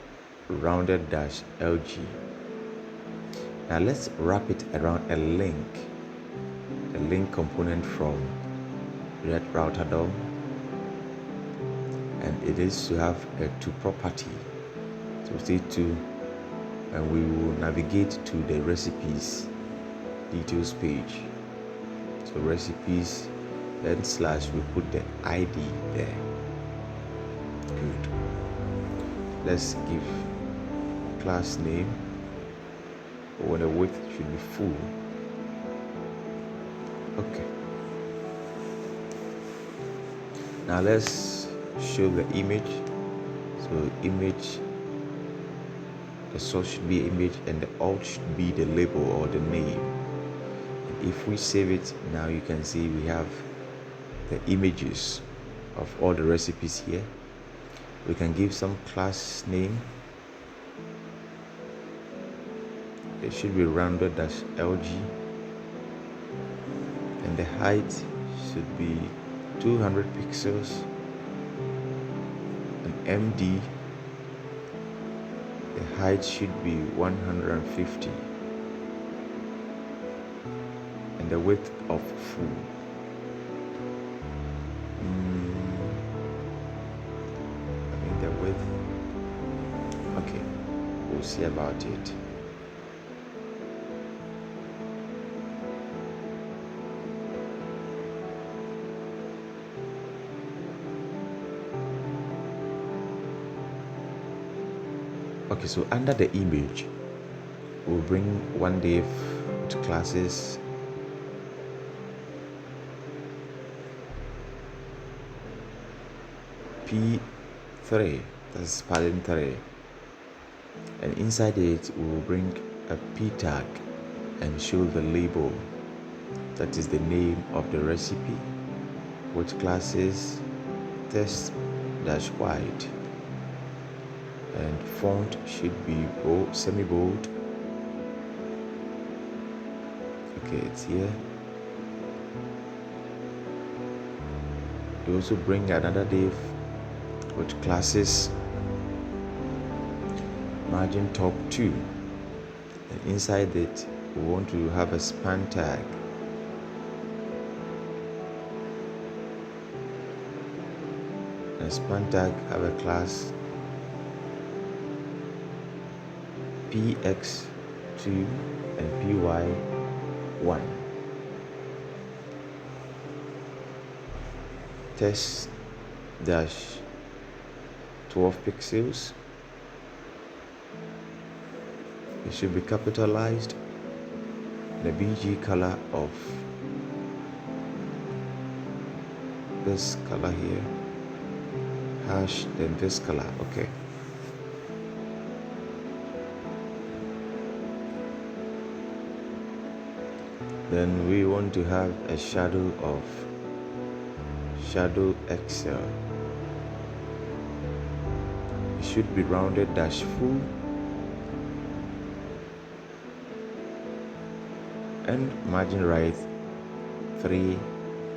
rounded dash LG. Now let's wrap it around a link component from React Router DOM, and it is to have a to property. So say to, and we will navigate to the recipes details page. So recipes, then slash, we put the ID there. Good. Let's give class name, when the width should be full. Okay. Now let's show the image. So image the source should be image, and the alt should be the label or the name. And if we save it, now you can see we have the images of all the recipes here. We can give some class name. It should be rounded-lg, and the height should be 200 pixels, and MD, the height should be 150, and the width of full. I think the width, okay, we'll see about it. Okay, so under the image, we'll bring one div to classes, P3, that's padding 3, and inside it we'll bring a P tag and show the label, that is the name of the recipe, with classes text-white, and font should be bold, semi-bold. Okay, it's here. We also bring another div with classes margin top 2, and inside it we want to have a span tag. And span tag have a class px2 and py1. Text dash 12 pixels. It should be capitalized. The BG color of this color here, hash, then this color. Okay. Then we want to have a shadow of shadow Excel. It should be rounded dash full, and margin right 3,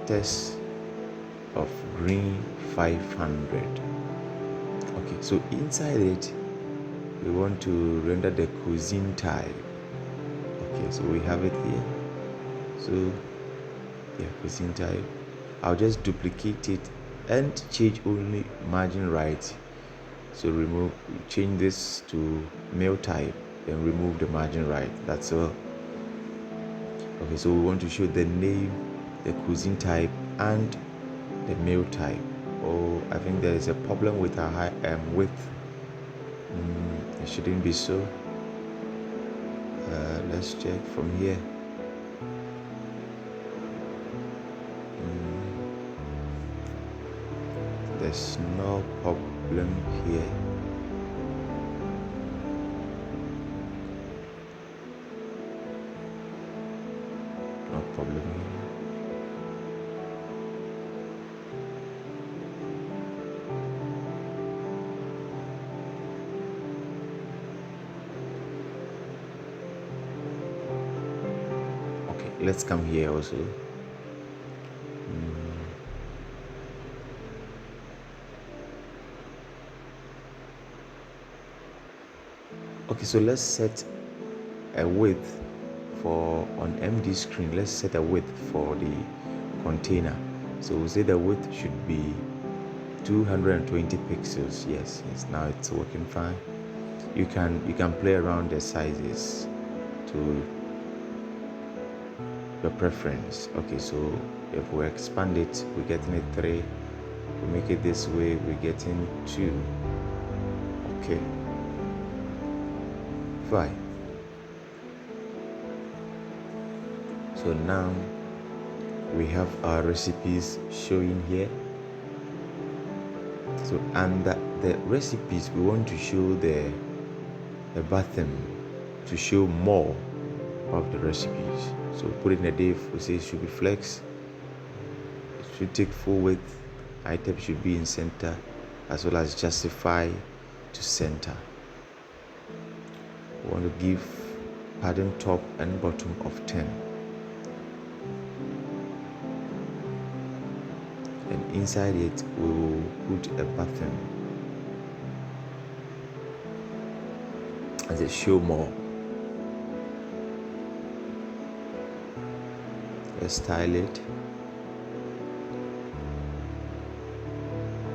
text of green 500. Okay, so inside it we want to render the cuisine type. Okay, so we have it here. So yeah, cuisine type. I'll just duplicate it and change only margin right. So change this to mail type, then remove the margin right. That's all. Okay, so we want to show the name, the cuisine type, and the mail type. Oh, I think there is a problem with our width. It shouldn't be so. Let's check from here. There's no problem here. No problem here. Okay, let's come here also. Okay, so let's set a width for on MD screen. Let's set a width for the container. So we'll say the width should be 220 pixels. Yes, now it's working fine. You can play around the sizes to your preference. Okay, so if we expand it, we're getting a 3. We make it this way, we're getting 2. Okay, fine. So now we have our recipes showing here. So under the recipes, we want to show the a button to show more of the recipes. So put in a div, we say it should be flex, it should take full width, item should be in center, as well as justify to center. We want to give padding top and bottom of 10. And inside it, we will put a button as a show more. Let's style it.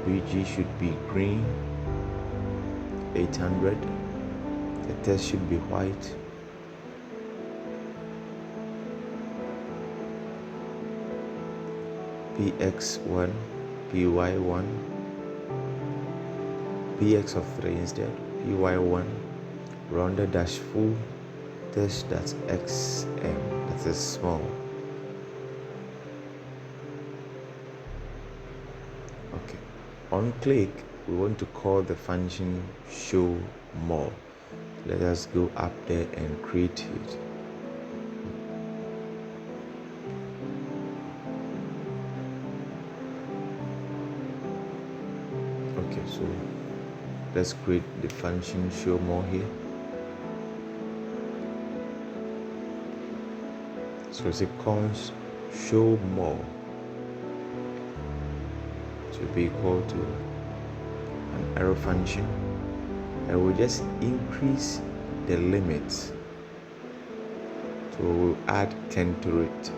BG should be green, 800. The text should be white. PX1, PY1, PX of 3 instead, PY1, rounded dash full, text that's XM, that is small. Okay, on click, we want to call the function show more. Let us go up there and create it. Okay, so let's create the function show more here. So it's a const show more to be equal to an arrow function, and we'll just increase the limit. So we'll add 10 to it.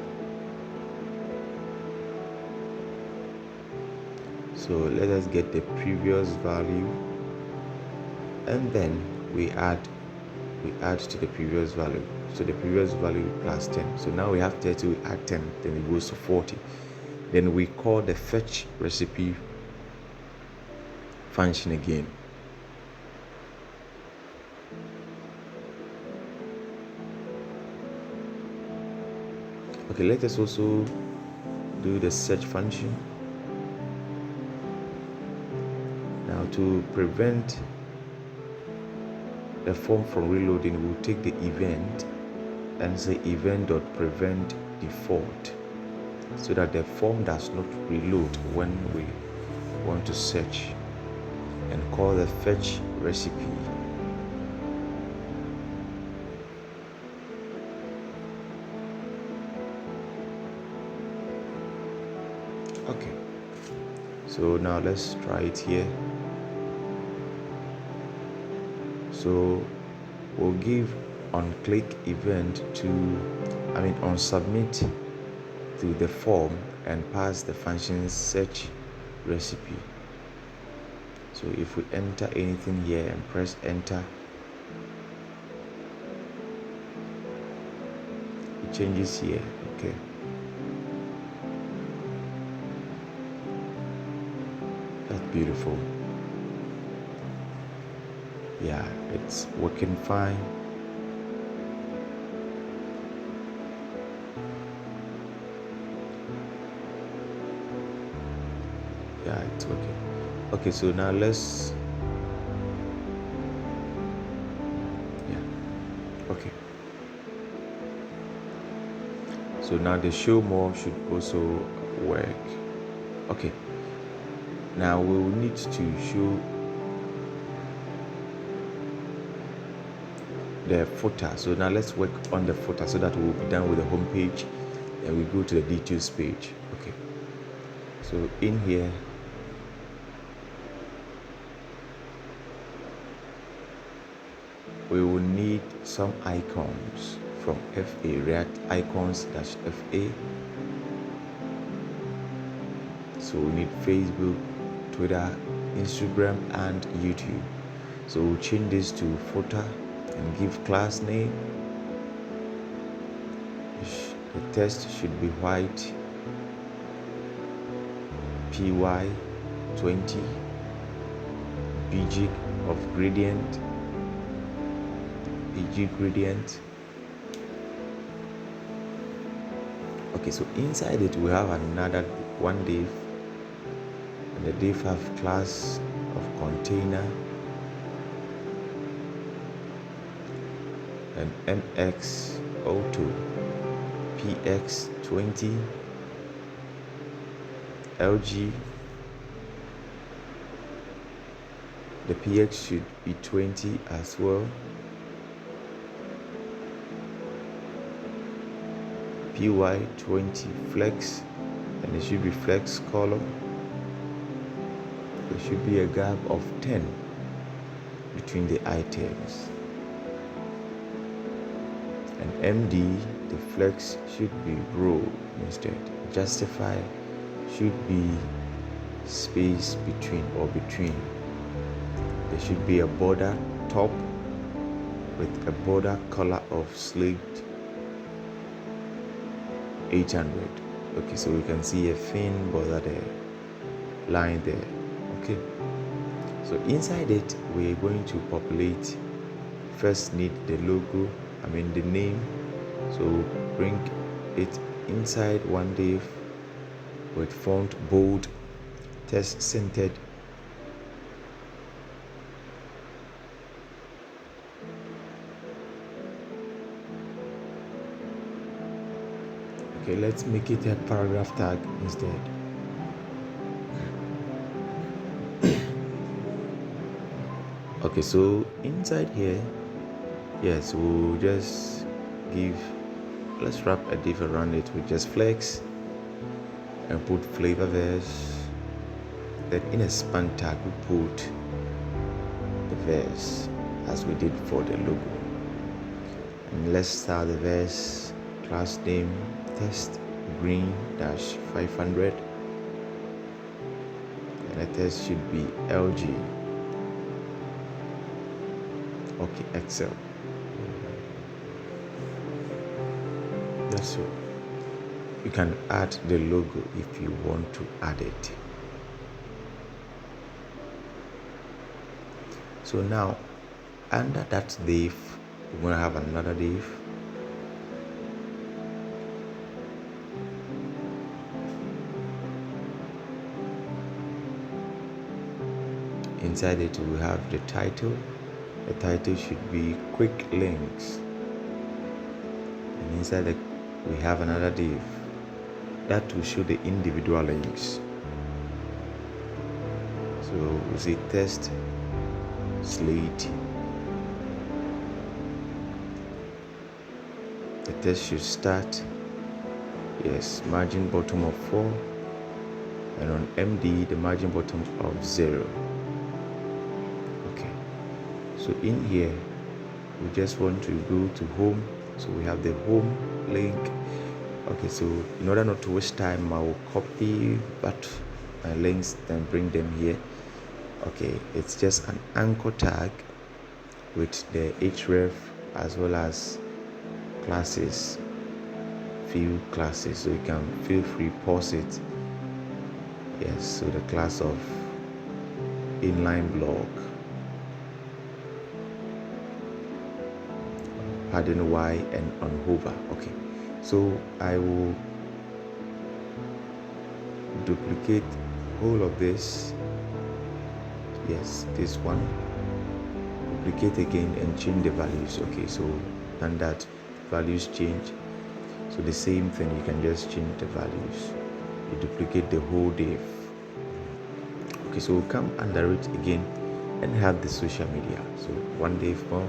So let us get the previous value, and then we add to the previous value. So the previous value plus 10. So now we have 30, we add 10, then it goes to 40. Then we call the fetch recipe function again. Okay, let us also do the search function. Now to prevent the form from reloading, we'll take the event and say event.prevent default, so that the form does not reload when we want to search, and call the fetch recipe. Okay, so now let's try it here. So we'll give on click event on submit to the form and pass the function search recipe. So if we enter anything here and press enter, it changes here. Okay, that's beautiful. Yeah, it's working fine. Yeah, it's working. Okay, so now let's, okay. So now the show more should also work. Okay, now we will need to show the footer. So now let's work on the footer so that we'll be done with the home page, and we go to the details page. Okay, so in here, we will need some icons from FA, React icons-FA. So we need Facebook, Twitter, Instagram, and YouTube. So we'll change this to footer and give class name. The text should be white, PY20, BG of gradient, BG gradient. Okay, so inside it we have another one div, and the div have class of container, and MX02, PX20, LG. The PX should be 20 as well. PY20 flex, and it should be flex column. There should be a gap of 10 between the items. And MD, the flex should be row instead. Justify should be space between or between. There should be a border top with a border color of slate 800. Okay, so we can see a thin border there, line there. Okay, so inside it we are going to populate. First need the logo, the name. So bring it inside one div with font bold, text centered. Okay, let's make it a paragraph tag instead. Okay, so inside here, yes, we'll just let's wrap a div around it with just flex and put flavor verse. Then in a span tag we put the verse as we did for the logo. And let's start the verse. Class name test green -500, and the test should be LG. Okay, Excel. That's all. You can add the logo if you want to add it. So now under that div, we're going to have another div. Inside it we have the title. The title should be quick links, and inside it we have another div that will show the individual links. So we say test slate. The test should start, yes, margin bottom of 4, and on MD the margin bottom of 0. Okay, so in here we just want to go to home, so we have the home link. Okay, so in order not to waste time, I will copy my links and bring them here. Okay, it's just an anchor tag with the href as well as classes, few classes, so you can feel free pause it. Yes, so the class of inline block, padding Y and on hover. Okay, so I will duplicate whole of this. Yes, this one, duplicate again and change the values. Okay, so and that values change, so the same thing, you can just change the values. You duplicate the whole div. Okay, so we'll come under it again and have the social media. So one div more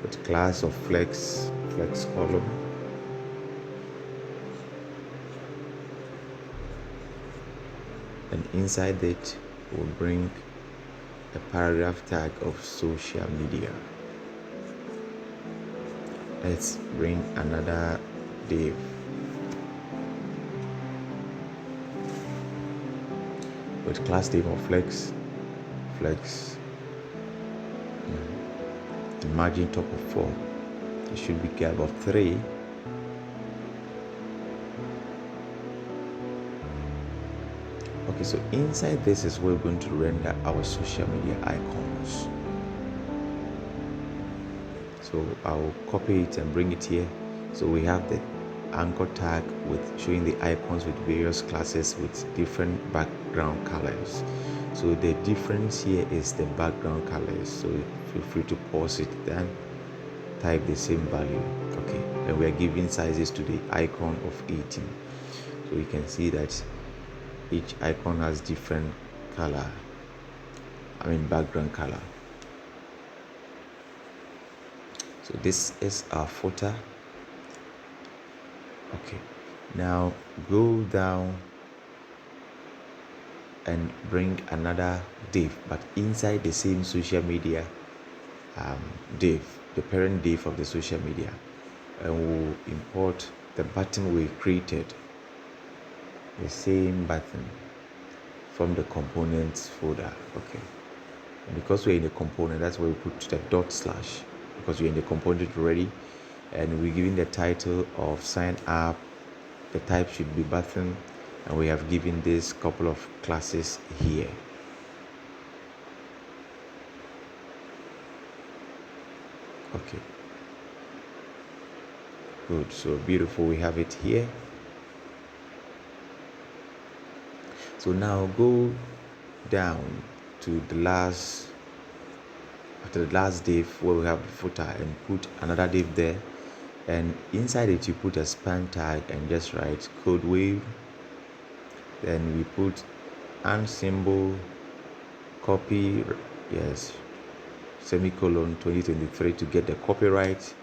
with class of flex column, and inside it we'll bring a paragraph tag of social media. Let's bring another div. With class name of flex, and margin top of 4. It should be gap of 3. Okay, so inside this is where we're going to render our social media icons. So I'll copy it and bring it here. So we have the anchor tag with showing the icons with various classes with different background colors. So the difference here is the background colors. So feel free to pause it then type the same value. Okay, and we are giving sizes to the icon of 18. So you can see that each icon has different color, background color. So this is our footer. Okay, now go down and bring another div, but inside the same social media div, the parent div of the social media, and we'll import the button we created, the same button, from the components folder. Okay, and because we're in the component, that's where we put the dot slash, because we're in the component already, and we're giving the title of sign up. The type should be button, and we have given this couple of classes here. Okay, good, so beautiful, we have it here. So now go down to the last, after the last div where we have the footer, and put another div there, and inside it you put a span tag and just write CodeWave. Then we put and symbol, copy, yes, semicolon 2023 to get the copyright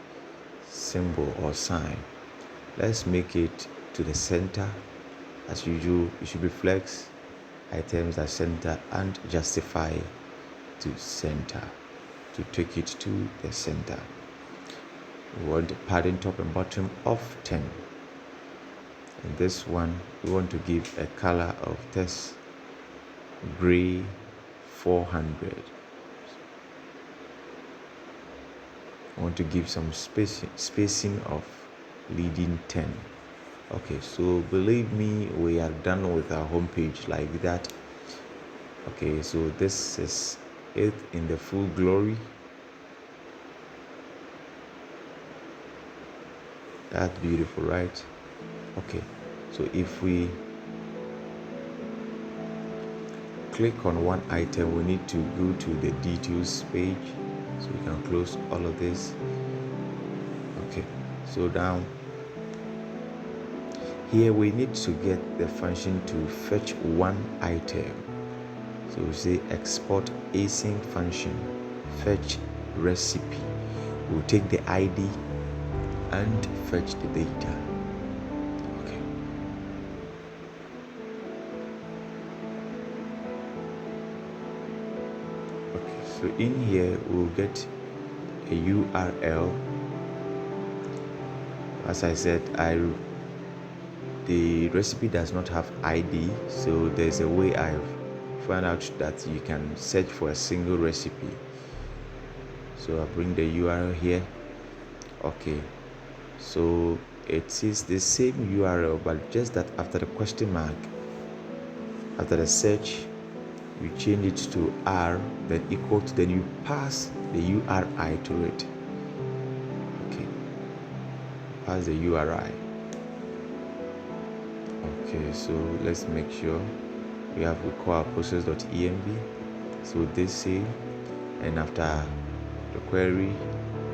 symbol or sign. Let's make it to the center. As usual, it should be flex, items at center, and justify to center to take it to the center. We want the padding top and bottom of 10. And this one, we want to give a color of text gray 400. I want to give some spacing of leading 10. Okay, so believe me, we are done with our home page like that. Okay, so this is it in the full glory. That's beautiful, right? Okay, so if we click on one item, we need to go to the details page, so we can close all of this. Okay, so down here we need to get the function to fetch one item. So we say export async function fetch recipe. We'll take the ID and fetch the data. Okay. Okay, so in here we'll get a URL. As I said, the recipe does not have ID, so there's a way I've found out that you can search for a single recipe. So I bring the URL here. Okay, so it is the same URL, but just that after the question mark, after the search, you change it to R, then equal to, then you pass the URI to it. Okay, pass the URI. Okay, so let's make sure we have require process.env. So this save, and after the query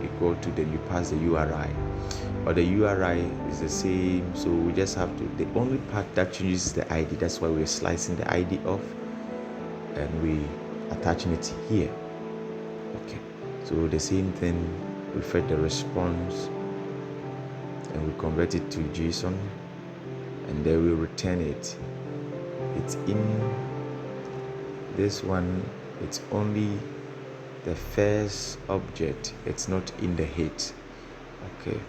equal to, then you pass the URI. But the URI is the same, so we just have to, the only part that changes is the ID. That's why we're slicing the ID off and we attaching it here. Okay, so the same thing, we fetch the response and we convert it to JSON, and then we return it. It's in this one, it's only the first object, it's not in the hit. Okay,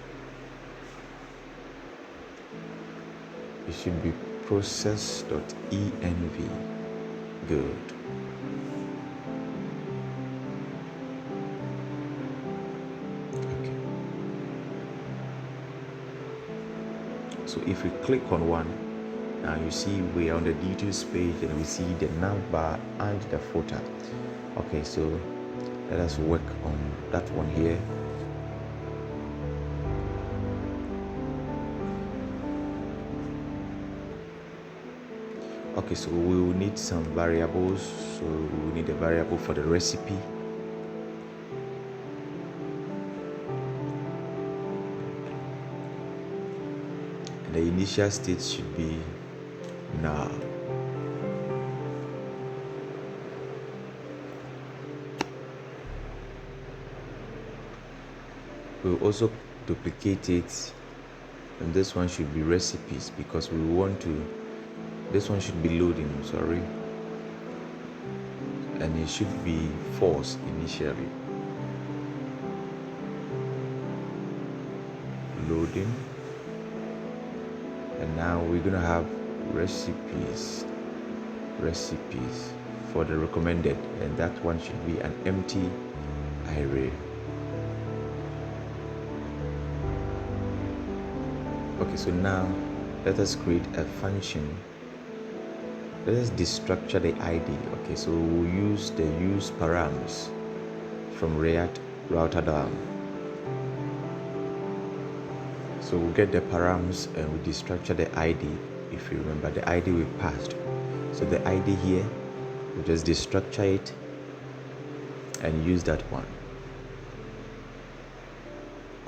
it should be process.env. Good. Okay, so if we click on one, now you see we are on the details page and we see the navbar and the footer. Okay, so let us work on that one here. Okay, so we will need some variables. So we will need a variable for the recipe. The initial state should be null. We'll also duplicate it, and this one should be recipes because we want to, this one should be loading, sorry, and it should be false initially. Loading, and now we're gonna have recipes for the recommended, and that one should be an empty array. Okay, so now let us create a function. Let us destructure the ID. Okay, so we'll use the use params from React router DOM. So we'll get the params and we destructure the ID. If you remember the ID we passed, so the ID here, we'll just destructure it and use that one.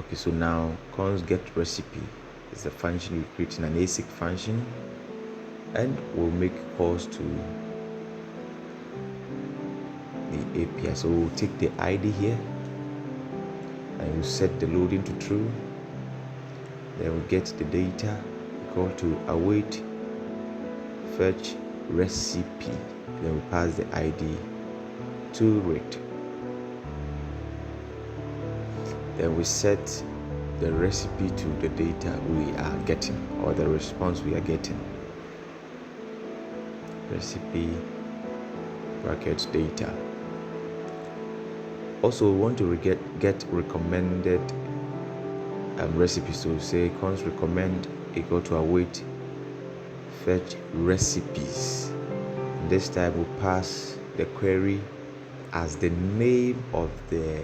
Okay, so now const get recipe is a function we create in an async function, and we'll make calls to the API. So we'll take the ID here and we'll set the loading to true. Then we'll get the data equal to await fetch recipe. Then we pass the ID to rect. Then we set the recipe to the data we are getting, or the response we are getting. Recipe bracket data. Also, we want to get recommended recipes. So say const recommend equal to await fetch recipes. And this time we'll pass the query as the name of the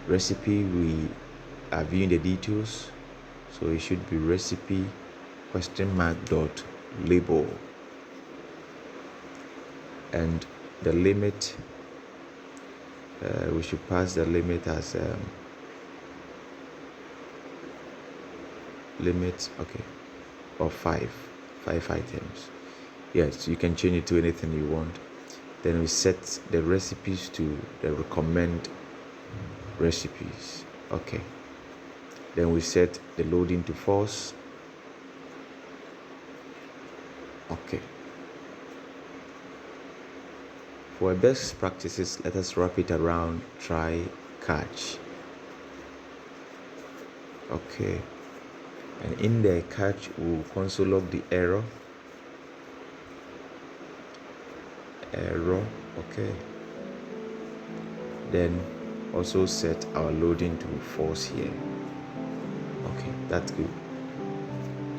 recipe we are viewing the details. So it should be recipe dot label, and the limit, we should pass the limit as limit, okay, of five items. Yes, you can change it to anything you want. Then we set the recipes to the recommend recipes. Okay, then we set the loading to false. Okay, for best practices, let us wrap it around try catch. Okay, and in the catch we'll console log the error. Okay, then also set our loading to false here. Okay, that's good.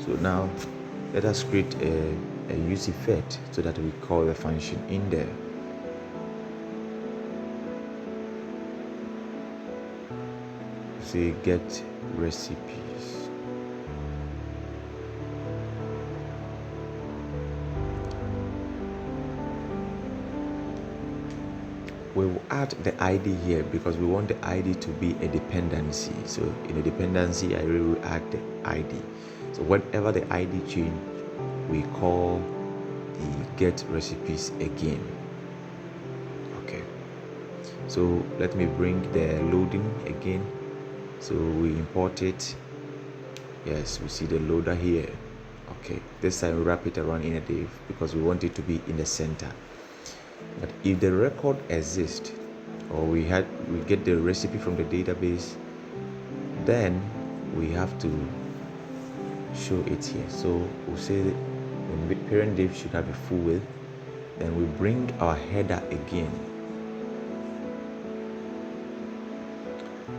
So now let us create a use effect so that we call the function in there. Say get recipes. We will add the ID here because we want the ID to be a dependency. So in a dependency array, we add the ID. So whenever the ID change, we call the get recipes again. Okay. So let me bring the loading again. So we import it. Yes, we see the loader here. Okay. This time we wrap it around in a div because we want it to be in the center. But if the record exists, or we get the recipe from the database, then we have to show it here. So we'll say the parent div should have a full width. Then we bring our header again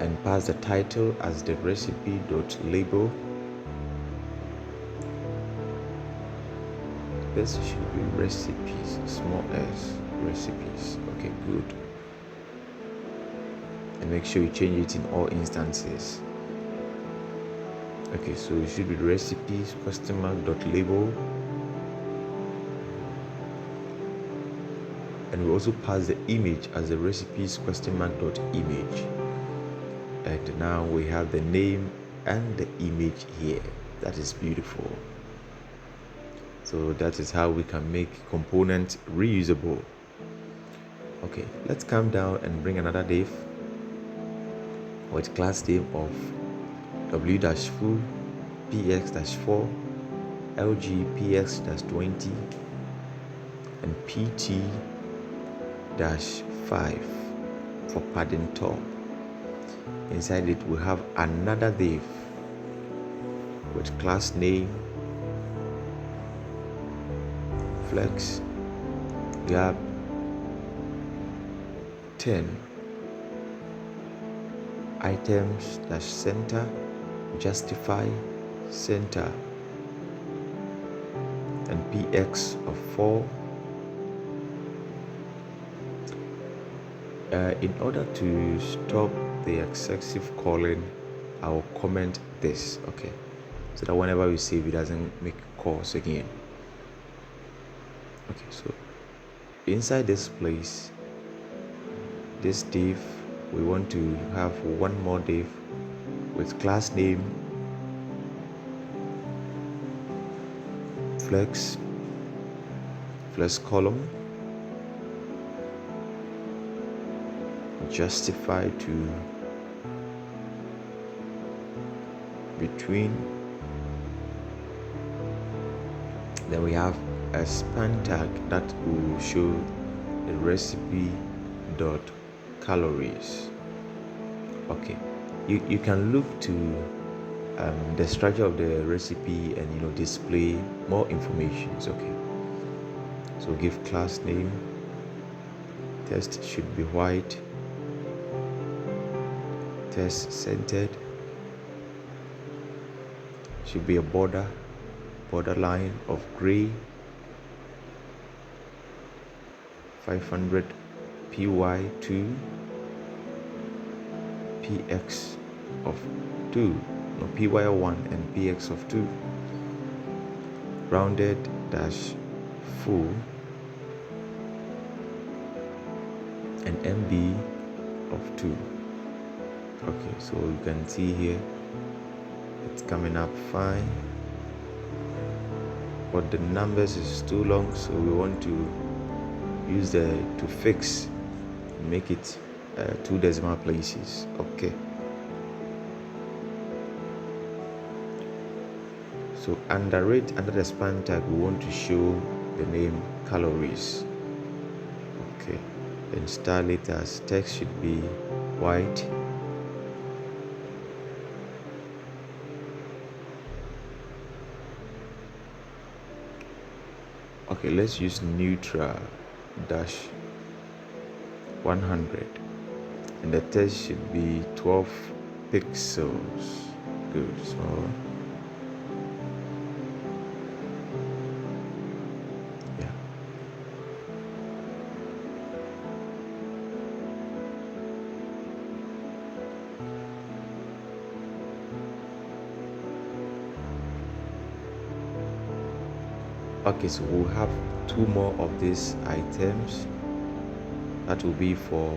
and pass the title as the recipe.label. This should be recipes, small s, recipes. Okay, good. And make sure you change it in all instances. Okay, so it should be recipes customer.label. And we also pass the image as the recipes customer.image. And now we have the name and the image here. That is beautiful. So that is how we can make components reusable. Okay, let's come down and bring another div with class name of w-full px-4 lg-px-20 and pt-5 for padding top. Inside it we have another div with class name flex. We have 10 items dash center justify center and px of 4. In order to stop the excessive calling, I will comment this, okay, so that whenever we save it doesn't make calls again. Okay, so inside this place, this div, we want to have one more div with class name flex column justify to between. Then we have a span tag that will show the recipe dot calories. Okay, you can look to the structure of the recipe and display more information. Okay, so give class name, text should be white, text centered, should be a borderline of gray, 500 py2 px of 2, no, py1 and px of 2, rounded dash full and mb of 2. Okay, so you can see here it's coming up fine, but the numbers is too long, so we want to use to fix, make it 2 decimal places. Okay, so under the span tag we want to show the name calories. Okay, then style it as text should be white, okay, let's use neutral dash 100 and the text should be 12 pixels. Good. So yeah, okay, so we'll have 2 more of these items that will be for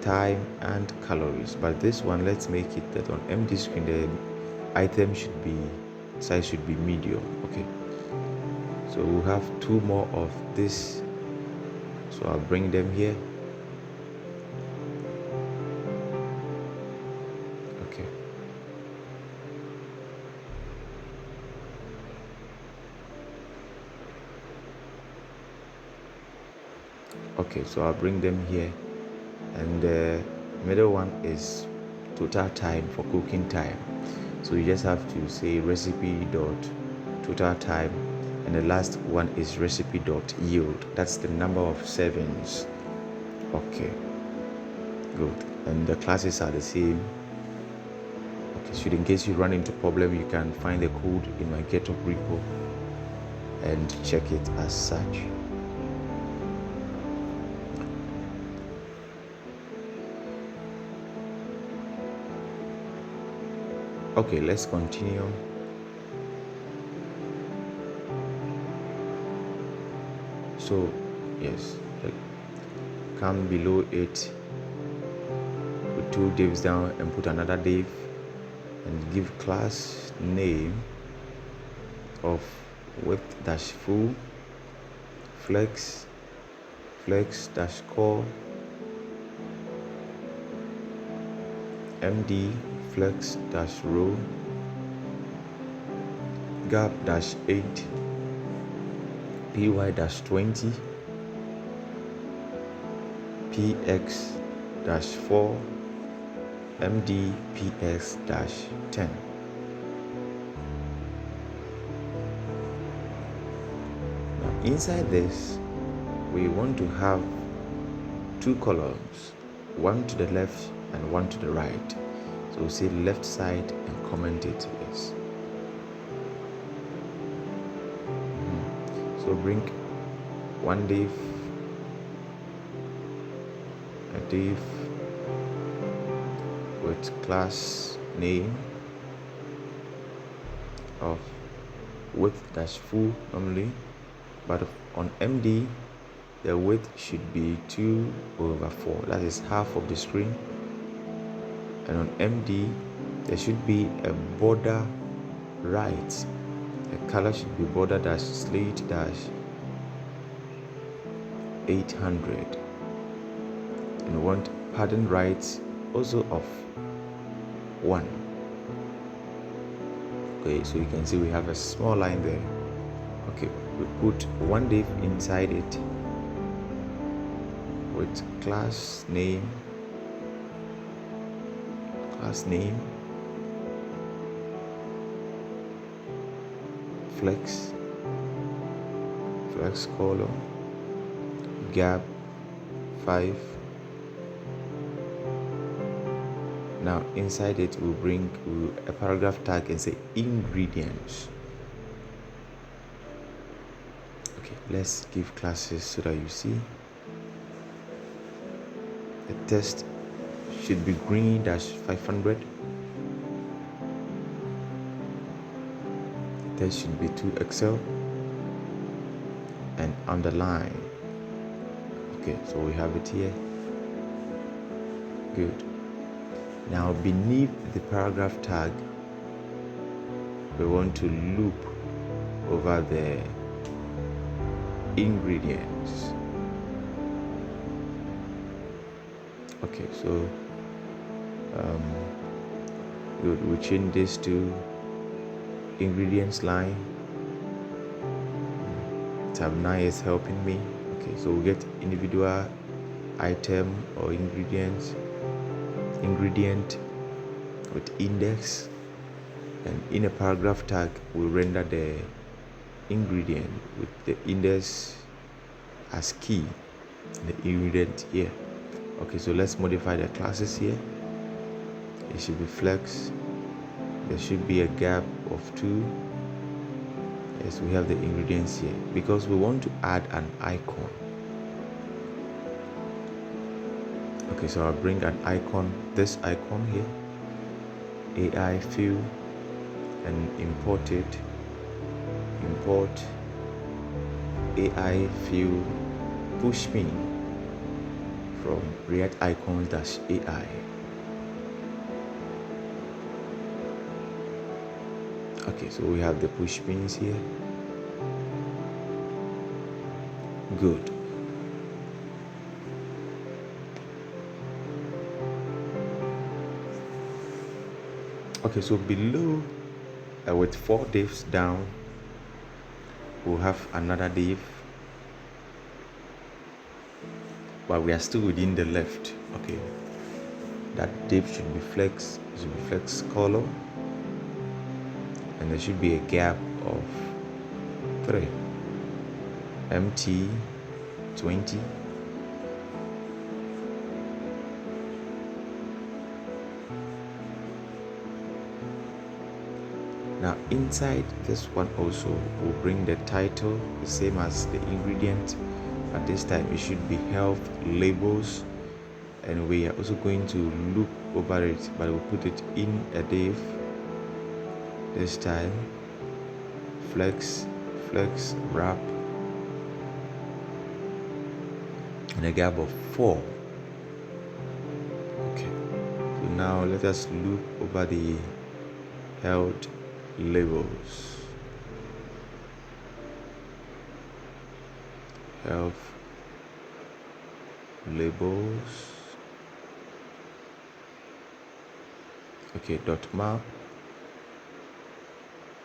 time and calories, but this one, let's make it that on empty screen the item should be size should be medium. Okay, so we'll have 2 more of this, so I'll bring them here. Okay, okay, so I'll bring them here, and the middle one is total time for cooking time, so you just have to say recipe dot total time, and the last one is recipe dot yield, that's the number of servings. Okay, good, and the classes are the same. Okay, so in case you run into problem, you can find the code in my GitHub repo and check it as such. Okay, let's continue. So yes, come below it, put 2 divs down and put another div and give class name of width dash full, flex dash core, md flex dash row, gap dash 8, py dash 20, px dash 4, md ps dash 10. Now inside this, we want to have two columns, one to the left and one to the right. So we'll say left side and comment it yes. So bring one div, a div with class name of width dash full normally, but on MD the width should be 2/4, that is half of the screen. And on MD there should be a border right, the color should be border dash slate dash 800, and we want padding right also of 1. Okay, so you can see we have a small line there. Okay, we put one div inside it with class name, flex column, gap 5. Now inside it we'll bring a paragraph tag and say ingredients. Okay, let's give classes so that you see. The text should be green dash 500. The text should be 2XL and underline. Okay, so we have it here. Good. Now beneath the paragraph tag, we want to loop over the ingredients. Okay, so good. We change this to ingredients line. Tab 9 is helping me. Okay, so we get individual item or ingredient with index, and in a paragraph tag we render the ingredient with the index as key, the ingredient here. Okay, so let's modify the classes here. It should be flex, there should be a gap of 2. Yes, we have the ingredients here because we want to add an icon. Okay, so I'll bring an icon, this icon here, AI fill, and import it. Import AI fill push me from React icons AI. Okay, so we have the push pins here. Good. Okay, so below with 4 divs down, we'll have another div, but we are still within the left. Okay, that div should be flex, column, and there should be a gap of 3, mt 20. Now inside this one also we'll bring the title the same as the ingredient, but this time it should be health labels, and we are also going to loop over it, but we'll put it in a div this time. Flex wrap, and a gap of 4. Okay, so now let us loop over the health labels. health labels. Okay, dot map,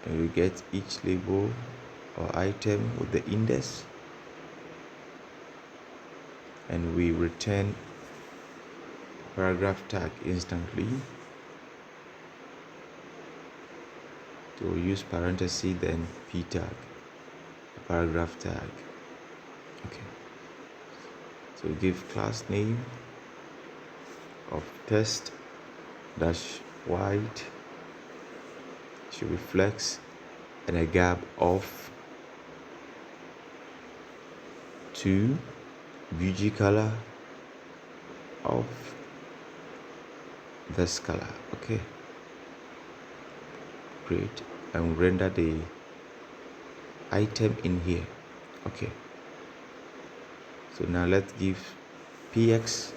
and we get each label or item with the index, and we return paragraph tag instantly. So we'll use parenthesis, then p tag, paragraph tag. Okay, so give class name of test dash white should be flex, and a gap of 2, bg color of this color. Okay, great, and render the item in here. Okay, so now let's give px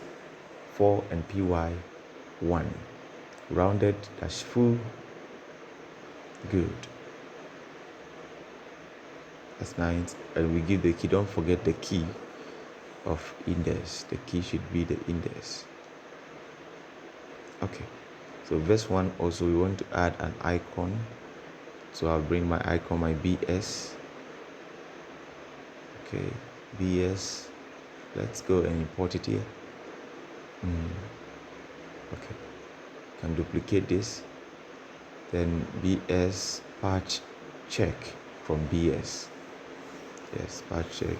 4 and py 1, rounded dash full. Good, that's nice. And we give the key, don't forget the key of index, the key should be the index. Okay, so verse 1 also we want to add an icon, so I'll bring my icon, my bs. Okay, bs, let's go and import it here. Okay, can duplicate this, then bs patch check from bs. Yes, patch check.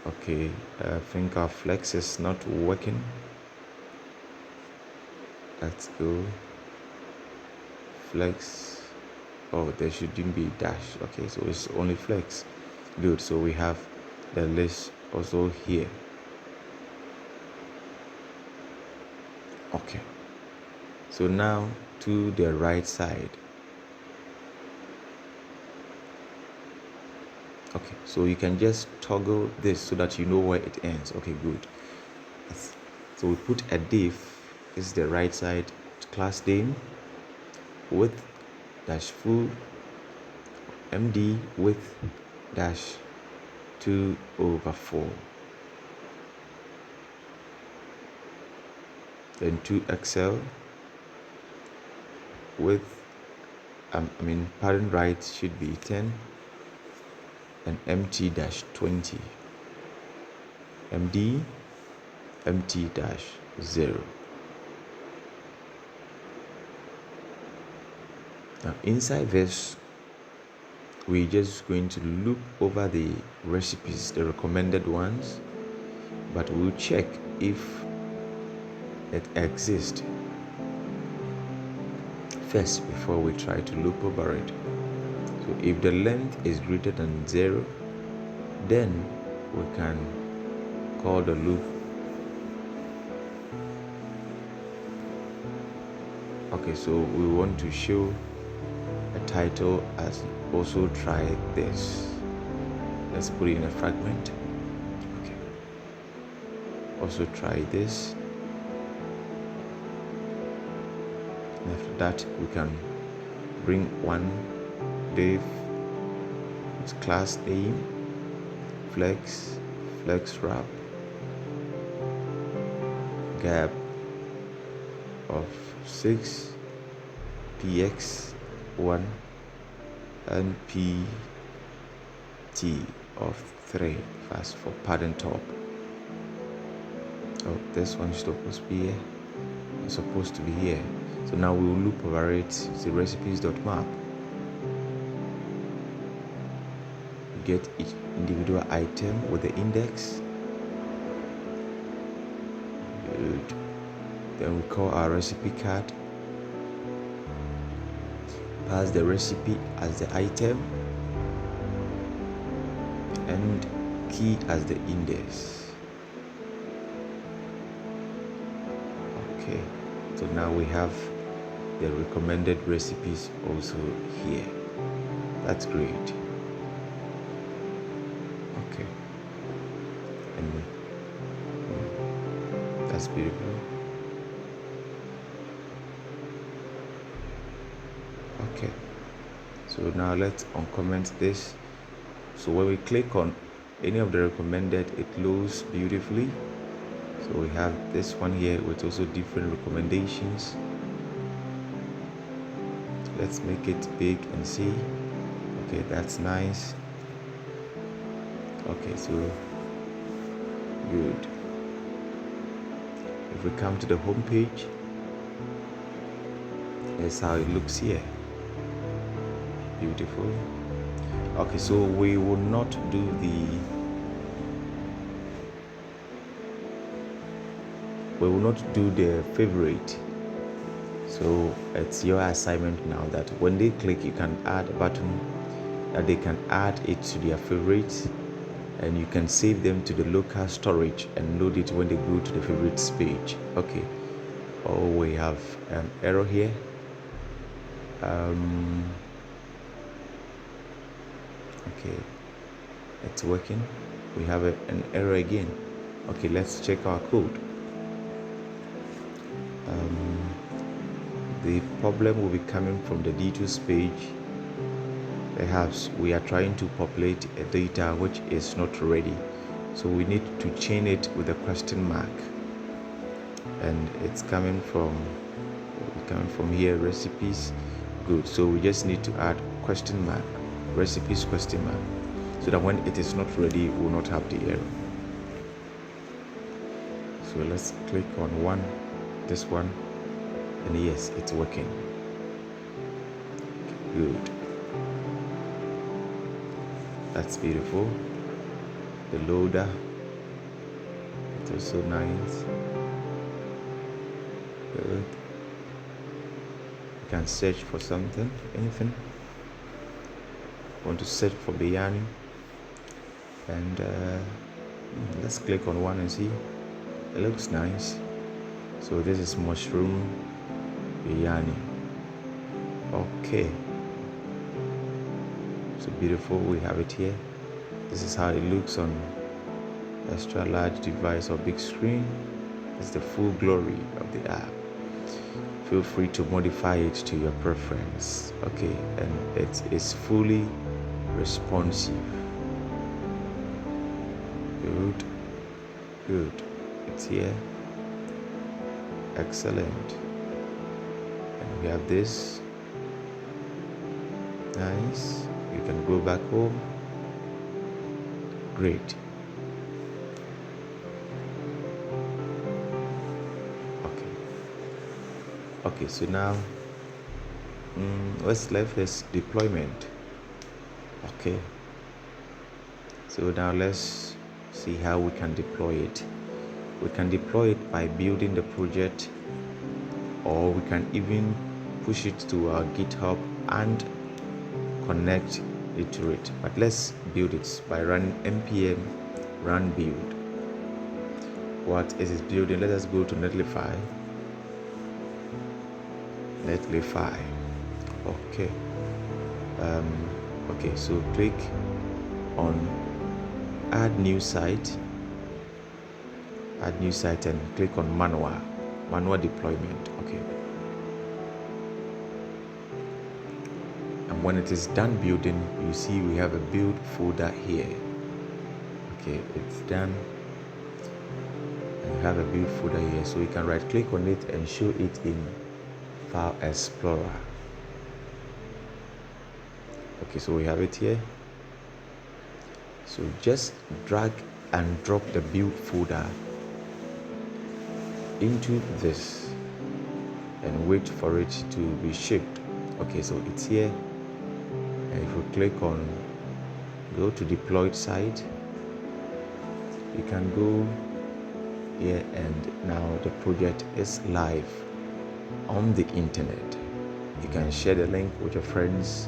Okay, I think our flex is not working. Let's go flex. Oh, there shouldn't be dash. Okay, so it's only flex. Good, so we have the list also here. Okay, so now to the right side. Okay, so you can just toggle this so that you know where it ends. Okay, good. So we put a div, this is the right side, class name, width dash full, md width dash 2/4, then 2xl width, parent right should be 10, and mt dash 20, md mt dash 0. Now inside this, we're just going to loop over the recipes, the recommended ones, but we'll check if it exists first before we try to loop over it. So if the length is greater than 0, then we can call the loop. Okay, so we want to show a title as also try this. Let's put it in a fragment. Okay, also try this. And after that, we can bring one div, its class name, flex wrap, gap of 6, px 1, and pt of 3, fast for pattern top. Oh, this one is supposed to be here. It's supposed to be here. So now we will loop over it. It's the recipes.map. Get each individual item with the index. Good. Then we call our recipe card. Pass the recipe as the item and key as the index. Okay, so now we have the recommended recipes also here. That's great. Okay, and that's beautiful. Okay, so now let's uncomment this. So when we click on any of the recommended, it loads beautifully. So we have this one here with also different recommendations. Let's make it big and see. Okay, that's nice. Okay, so good. If we come to the home page, that's how it looks here. Beautiful. Okay, so we will not do the favorite. So it's your assignment now that when they click, you can add a button that they can add it to their favorites, and you can save them to the local storage and load it when they go to the favorites page. Okay. Oh, we have an error here. Okay, it's working. We have an error again. Okay, let's check our code. The problem will be coming from the details page. Perhaps we are trying to populate a data which is not ready, so we need to chain it with a question mark, and it's coming from here, recipes. Good. So we just need to add question mark, recipes question mark, so that when it is not ready, we will not have the error. So let's click on this one, and yes, it's working. Good. That's beautiful. The loader, it's also nice. Good. You can search for something, anything. Want to search for biryani, and let's click on one and see. It looks nice. So this is mushroom biryani. Okay, so beautiful. We have it here. This is how it looks on extra large device or big screen. It's the full glory of the app. Feel free to modify it to your preference. Okay, and it is fully responsive. Good. It's here. Excellent. And we have this. Nice. You can go back home. Great. Okay, so now what's left is deployment. Okay, so now let's see how we can deploy it. We can deploy it by building the project, or we can even push it to our GitHub and connect it to it. But let's build it by running npm run build. What is it building? Let us go to Netlify. Okay. Okay, so click on add new site and click on manual deployment. Okay, and when it is done building, you see we have a build folder here. Okay, it's done, and you have a build folder here, so you can right click on it and show it in File Explorer. Okay, so we have it here. So just drag and drop the build folder into this and wait for it to be shipped. Okay, so it's here, and if we click on go to deployed site, you can go here, and now the project is live on the internet. You can share the link with your friends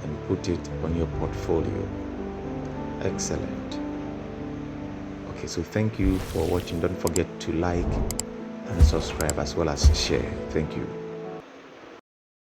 and put it on your portfolio. Excellent. Okay, so thank you for watching. Don't forget to like and subscribe as well as share. Thank you.